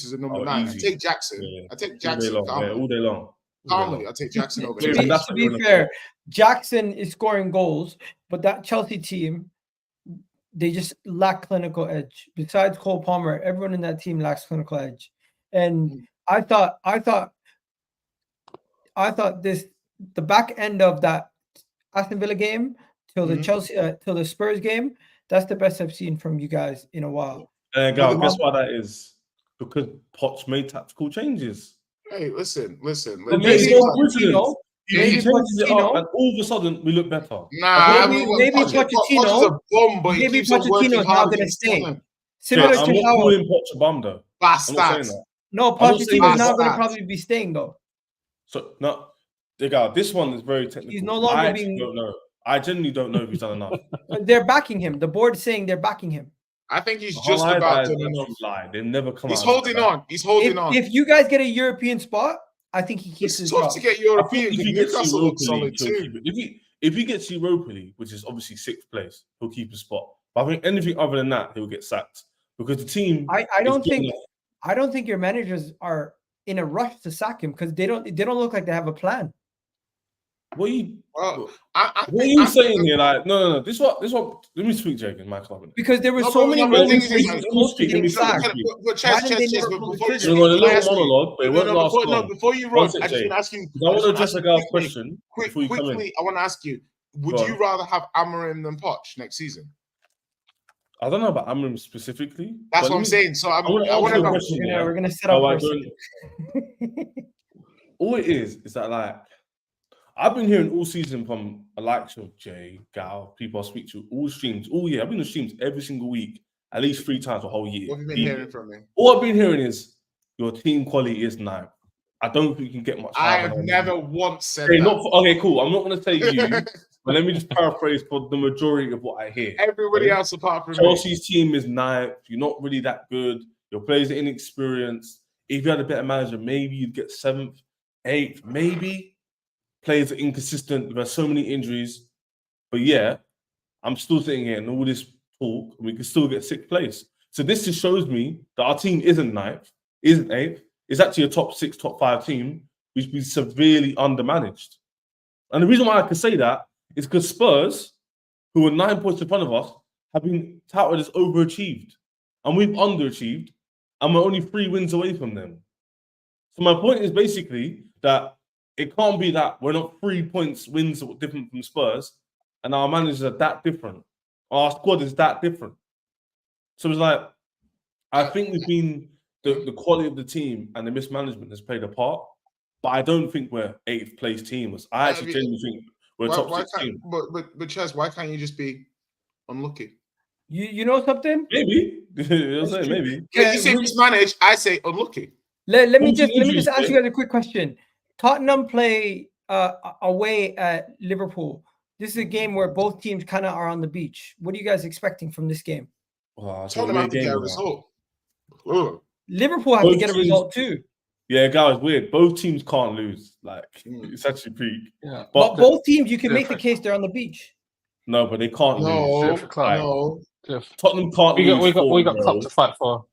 [SPEAKER 7] as a number 9, I take Jackson.
[SPEAKER 6] Yeah.
[SPEAKER 7] I take Jackson
[SPEAKER 6] all day long.
[SPEAKER 7] Calmly, I take Jackson over.
[SPEAKER 1] To be fair, Jackson is scoring goals, but that Chelsea team, they just lack clinical edge. Besides Cole Palmer, everyone in that team lacks clinical edge. And I thought the back end of that Aston Villa game till the till the Spurs game, that's the best I've seen from you guys in a while.
[SPEAKER 6] Guess why that is? Because Poch made tactical changes.
[SPEAKER 7] Hey, listen.
[SPEAKER 6] Maybe Pochettino, he changes it up, and all of a sudden we look better.
[SPEAKER 7] Nah,
[SPEAKER 1] maybe Pochettino. Maybe Pochettino's not going to stay. Similar to
[SPEAKER 6] I'm not
[SPEAKER 1] how
[SPEAKER 6] calling Poch a bum though.
[SPEAKER 7] Bastard.
[SPEAKER 1] No, Pochettino's not going to probably be staying though.
[SPEAKER 6] So no, this one is very technical.
[SPEAKER 1] He's no longer
[SPEAKER 6] don't know. I genuinely don't know if he's done enough.
[SPEAKER 1] They're backing him. The board is saying they're backing him.
[SPEAKER 7] I think he's just about to
[SPEAKER 6] lie. They never come.
[SPEAKER 7] He's holding on. He's holding on.
[SPEAKER 1] If you guys get a European spot, I think he keeps his job.
[SPEAKER 7] It's tough to get European.
[SPEAKER 6] If he gets Europa League, if he gets Europa League, which is obviously 6th place, he'll keep his spot. But I think anything other than that, he'll get sacked because the team.
[SPEAKER 1] I don't think your managers are in a rush to sack him because they don't look like they have a plan.
[SPEAKER 6] What are you saying here? Like, no. This what. Let me speak, Jake, in my club.
[SPEAKER 1] Because there were so many moments where he was close to getting sacked.
[SPEAKER 6] You're going a little monologue, but it won't last long.
[SPEAKER 7] Before you run, I just want to ask you.
[SPEAKER 6] I want to address a guy's question.
[SPEAKER 7] Quickly, I want to ask you: would you rather have Amorim than Poch next season?
[SPEAKER 6] I don't know about Amorim specifically.
[SPEAKER 7] That's what I'm saying. So
[SPEAKER 1] we're gonna set up.
[SPEAKER 6] All it is that like. I've been hearing all season from Alexa, Jay, Gal, people I speak to, all streams, all year. I've been on streams every single week, at least 3 times a whole year.
[SPEAKER 7] What have you been hearing from me?
[SPEAKER 6] All I've been hearing is your team quality is 9. I don't think you can get much higher.
[SPEAKER 7] I have never once said that.
[SPEAKER 6] Okay, cool. I'm not going to say you, but let me just paraphrase for the majority of what I hear.
[SPEAKER 7] Everybody else apart from
[SPEAKER 6] Chelsea's team is 9th. You're not really that good. Your players are inexperienced. If you had a better manager, maybe you'd get 7th, 8th, maybe. Players are inconsistent. There are so many injuries. But yeah, I'm still sitting here and all this talk, we can still get 6th place. So this just shows me that our team isn't 9th, isn't 8th. It's actually a top 6, top 5 team, which is severely undermanaged. And the reason why I can say that is because Spurs, who are 9 points in front of us, have been touted as overachieved. And we've underachieved. And we're only 3 wins away from them. So my point is basically that it can't be that we're not 3 points wins different from Spurs and our managers are that different. Our squad is that different. So it's like, I think the quality of the team and the mismanagement has played a part, but I don't think we're 8th place team. I actually genuinely think we're top 6 team.
[SPEAKER 7] But Chaz, why can't you just be unlucky?
[SPEAKER 1] You know something?
[SPEAKER 6] Maybe. Maybe.
[SPEAKER 7] Yeah, you say mismanaged, I say unlucky.
[SPEAKER 1] Let me just ask you guys a quick question. Tottenham play away at Liverpool. This is a game where both teams kind of are on the beach. What are you guys expecting from this game?
[SPEAKER 7] Tottenham have to get a result.
[SPEAKER 1] Liverpool have to get a result too.
[SPEAKER 6] Yeah, guys, weird. Both teams can't lose. Like, it's actually peak.
[SPEAKER 1] Yeah. But both teams, you can make the case they're on the beach.
[SPEAKER 6] No, but they can't lose.
[SPEAKER 7] No.
[SPEAKER 6] Tottenham can't lose.
[SPEAKER 2] We got club to fight for.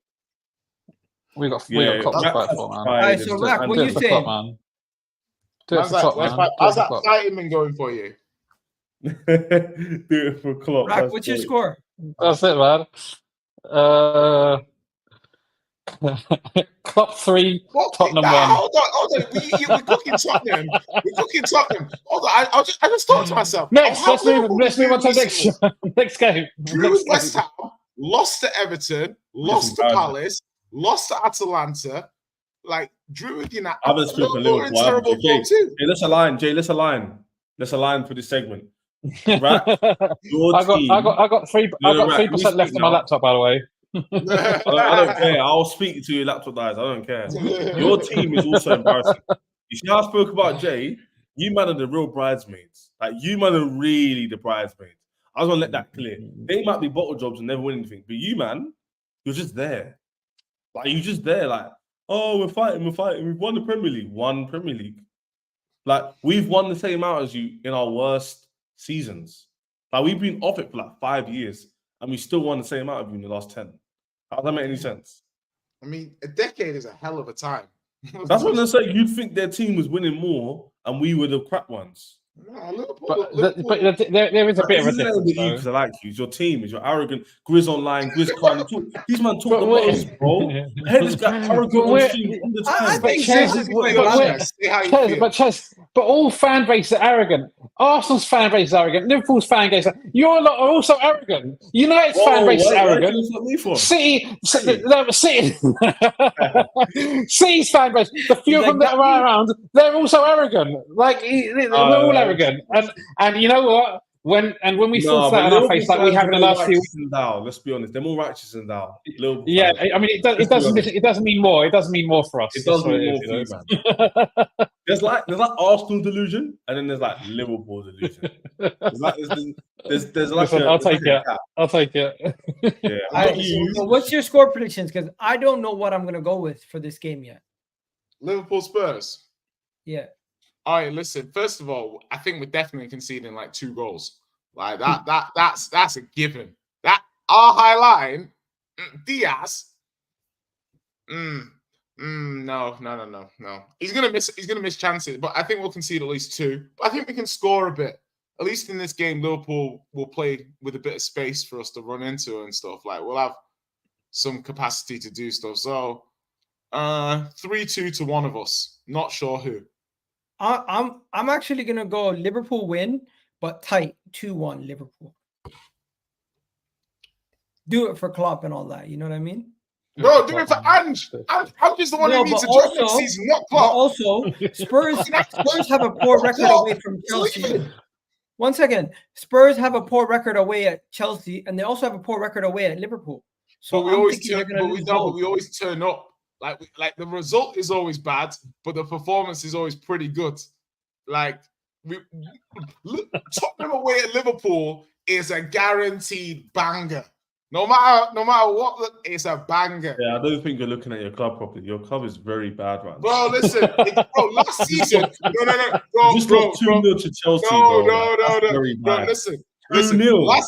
[SPEAKER 2] We got club to fight for, man.
[SPEAKER 1] All right, so Rack, what are you saying?
[SPEAKER 2] Man.
[SPEAKER 7] How's that fighting been going for you?
[SPEAKER 6] Do it for Klopp.
[SPEAKER 1] Rack, what's your score?
[SPEAKER 2] That's it, man. Klopp 3, Tottenham 1.
[SPEAKER 7] Hold on. We're cooking Tottenham. Hold on, I just thought to myself.
[SPEAKER 2] Next, let's move on to the next game.
[SPEAKER 7] Drew with West Ham, lost to Everton, lost to Palace, lost to Atalanta. Like, Drew with United.
[SPEAKER 6] I'm going to speak for Liverpool. Hey, let's align, Jay. Let's align for this segment. Right?
[SPEAKER 2] I got 3% left on my laptop, by the way.
[SPEAKER 6] I don't care. I'll speak to your laptop guys. I don't care. Your team is also embarrassing. You see how I spoke about Jay? You man are the real bridesmaids. Like, you man are really the bridesmaids. I was gonna let that clear. They might be bottle jobs and never win anything, but you man, you're just there. Like, you're just there. Like, oh, we're fighting. We've won the Premier League. One Premier League. Like, we've won the same amount as you in our worst seasons. Like, we've been off it for like 5 years, and we still won the same amount of you in the last 10. How does that make any sense?
[SPEAKER 7] I mean, a decade is a hell of a time.
[SPEAKER 6] That's what I'm saying. You'd think their team was winning more, and we were the crap ones.
[SPEAKER 7] No, Liverpool,
[SPEAKER 2] but there is a bit of a difference.
[SPEAKER 6] Because I like you. It's your team. It's your arrogant Grizz online, Grizz Khan. These man talk the most, bro. Headless guy arrogant on stream all the time.
[SPEAKER 1] I think this is
[SPEAKER 2] but all fan bases are arrogant. Arsenal's fan base is arrogant. Liverpool's fan base. Your lot are also arrogant. United's fan base is arrogant. City's fan base. The few of them that are around, they're also arrogant. Like, they're all arrogant. And you know what? When we fall flat on our face like we have in the last few weeks.
[SPEAKER 6] Let's be honest, they're more righteous than thou.
[SPEAKER 2] Yeah, I mean, it doesn't mean more. It doesn't mean more for us.
[SPEAKER 6] It doesn't mean more for you, man. There's like Arsenal delusion, and then there's like Liverpool delusion. There's like
[SPEAKER 2] I'll take it.
[SPEAKER 6] Yeah.
[SPEAKER 1] So what's your score predictions? Because I don't know what I'm gonna go with for this game yet.
[SPEAKER 7] Liverpool Spurs.
[SPEAKER 1] Yeah.
[SPEAKER 7] All right, listen. First of all, I think we're definitely conceding like 2 goals. Like that's a given. That our high line, Diaz. No. He's gonna miss chances, but I think we'll concede at least 2. But I think we can score a bit. At least in this game, Liverpool will play with a bit of space for us to run into and stuff. Like, we'll have some capacity to do stuff. So 3-2 to one of us. Not sure who.
[SPEAKER 1] I'm actually gonna go Liverpool win, but tight 2-1 Liverpool. Do it for Klopp and all that. You know what I mean?
[SPEAKER 7] Bro, do it for Ange. I'm just the one who needs a job next season, not Klopp.
[SPEAKER 1] Also, Spurs have a poor record away from Chelsea. 1 second. Spurs have a poor record away at Chelsea, and they also have a poor record away at Liverpool. So
[SPEAKER 7] but we always turn up. Like the result is always bad, but the performance is always pretty good. Like, Tottenham away at Liverpool is a guaranteed banger. No matter what, it's a banger.
[SPEAKER 6] Yeah, I don't think you're looking at your club properly. Your club is very bad right now.
[SPEAKER 7] Bro, listen, last season, no, bro,
[SPEAKER 6] just got 2-0 to Chelsea.
[SPEAKER 7] No, listen.
[SPEAKER 6] 2-0.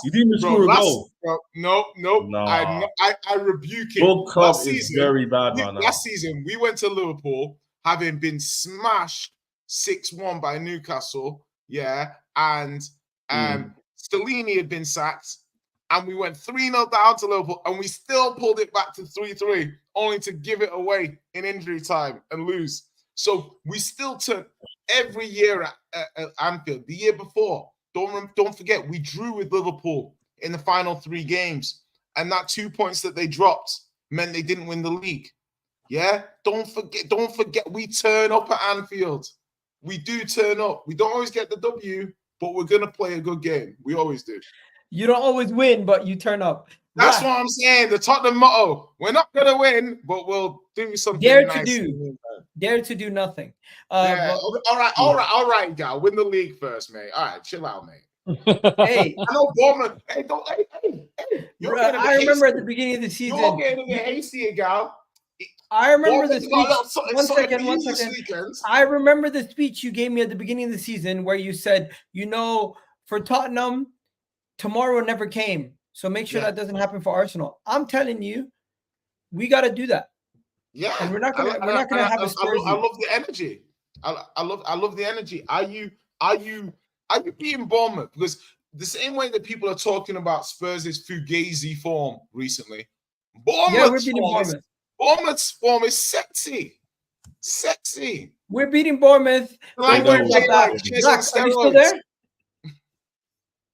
[SPEAKER 6] You didn't even score a goal.
[SPEAKER 7] No. I rebuke it.
[SPEAKER 6] Your club is very bad right now.
[SPEAKER 7] Last season, we went to Liverpool having been smashed 6-1 by Newcastle. Yeah, and Stellini had been sacked, and we went 3-0 down to Liverpool, and we still pulled it back to 3-3, only to give it away in injury time and lose. So we still turn every year at Anfield. The year before, don't forget, we drew with Liverpool in the final 3 games. and that 2 points that they dropped meant they didn't win the league. Yeah, don't forget, we turn up at Anfield. We do turn up. We don't always get the W, but we're gonna play a good game. We always do.
[SPEAKER 1] You don't always win, but you turn up.
[SPEAKER 7] That's what I'm saying. The Tottenham motto: we're not gonna win, but we'll do something.
[SPEAKER 1] Dare
[SPEAKER 7] nice.
[SPEAKER 1] Dare to do nothing.
[SPEAKER 7] Yeah. All right, gal. Win the league first, mate. All right, chill out, mate.
[SPEAKER 1] Hey,
[SPEAKER 7] I know Bournemouth. Hey,
[SPEAKER 1] I remember at the beginning of the season.
[SPEAKER 7] You're getting a bit hasty, gal.
[SPEAKER 1] I remember the speech. One second. I remember the speech you gave me at the beginning of the season where you said, for Tottenham, tomorrow never came. So make sure that doesn't happen for Arsenal. I'm telling you, we got to do that.
[SPEAKER 7] Yeah,
[SPEAKER 1] and we're not gonna have a Spurs.
[SPEAKER 7] I love the energy. I love the energy. Are you beating Bournemouth? Because the same way that people are talking about Spurs' fugazi form recently, Bournemouth's form is sexy.
[SPEAKER 1] We're beating Bournemouth.
[SPEAKER 7] Like
[SPEAKER 1] are you still there?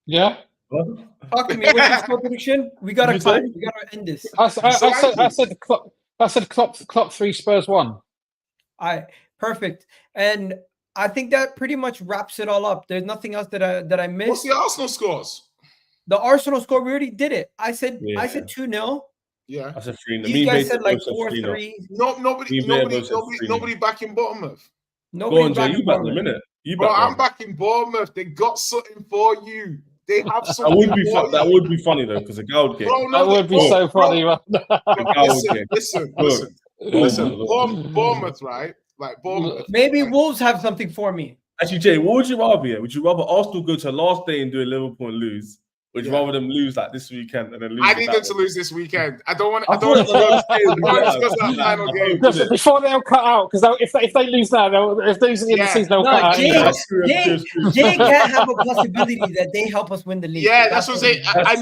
[SPEAKER 2] Yeah.
[SPEAKER 1] Talk to me. What's your score prediction? We gotta cut. We gotta end this.
[SPEAKER 2] I said Klopp 3, Spurs 1.
[SPEAKER 1] All right, perfect. And I think that pretty much wraps it all up. There's nothing else that I missed.
[SPEAKER 7] What's the Arsenal scores?
[SPEAKER 1] The Arsenal score, we already did it. I said 2-0.
[SPEAKER 7] Yeah.
[SPEAKER 6] I said 3-0.
[SPEAKER 1] These guys said like 4-3.
[SPEAKER 7] Nobody backing Bournemouth.
[SPEAKER 1] Nobody
[SPEAKER 6] backing Bournemouth.
[SPEAKER 7] I'm backing Bournemouth. They got something for you. They have something.
[SPEAKER 6] That would be funny though, because a goal game.
[SPEAKER 2] That would be so funny.
[SPEAKER 7] Listen. Bournemouth, right? Like Bournemouth.
[SPEAKER 1] Maybe Wolves have something for me.
[SPEAKER 6] Actually, Jay, what would you rather? Yeah? Would you rather Arsenal go to last day and do a Liverpool and lose? Would you rather them lose like this weekend and then lose?
[SPEAKER 7] I need them to lose this weekend. I don't want to go to that final game.
[SPEAKER 2] Before they'll cut out, because if they lose now, if they lose at the end of the season, they'll cut out.
[SPEAKER 1] Jay can't have a possibility that they help us win the league.
[SPEAKER 7] Yeah, that's what I'm saying. I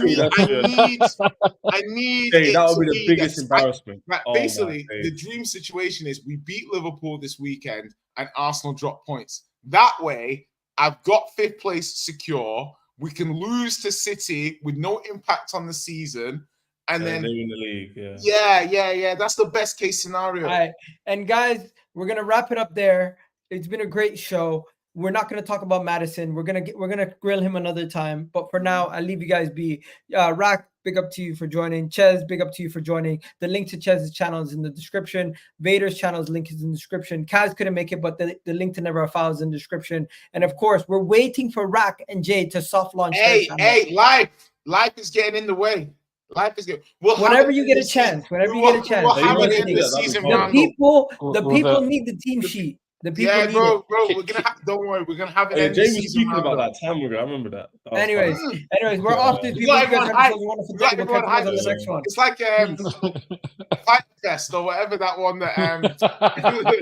[SPEAKER 7] need.
[SPEAKER 6] Jay, that would be the biggest embarrassment.
[SPEAKER 7] Basically, the dream situation is we beat Liverpool this weekend and Arsenal drop points. That way, I've got 5th place secure. We can lose to City with no impact on the season, and then
[SPEAKER 6] they win the league.
[SPEAKER 7] Yeah. That's the best case scenario.
[SPEAKER 1] All right, and guys, we're gonna wrap it up there. It's been a great show. We're not gonna talk about Madison. We're gonna grill him another time. But for now, I'll leave you guys be. Rack, big up to you for joining. Ches, big up to you for joining. The link to Chez's channel is in the description. Vader's channel's link is in the description. Kaz couldn't make it, but the link to Never a Foul is in the description. And of course, we're waiting for Rack and Jay to soft launch.
[SPEAKER 7] Life is getting in the way. Life is good.
[SPEAKER 1] Whenever you get a chance. Whenever you get a chance. The people need the team sheet. The people
[SPEAKER 7] bro, we're gonna have. Don't worry, we're gonna have it.
[SPEAKER 6] James was speaking about that time ago. I remember that.
[SPEAKER 1] Anyways, we're off this.
[SPEAKER 7] It's like Fight Fest or whatever that one that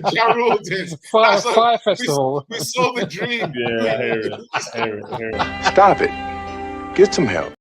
[SPEAKER 7] Jarrell did.
[SPEAKER 2] Fire Festival.
[SPEAKER 7] We saw the dream.
[SPEAKER 6] Yeah, I hear it.
[SPEAKER 5] Stop it. Get some help.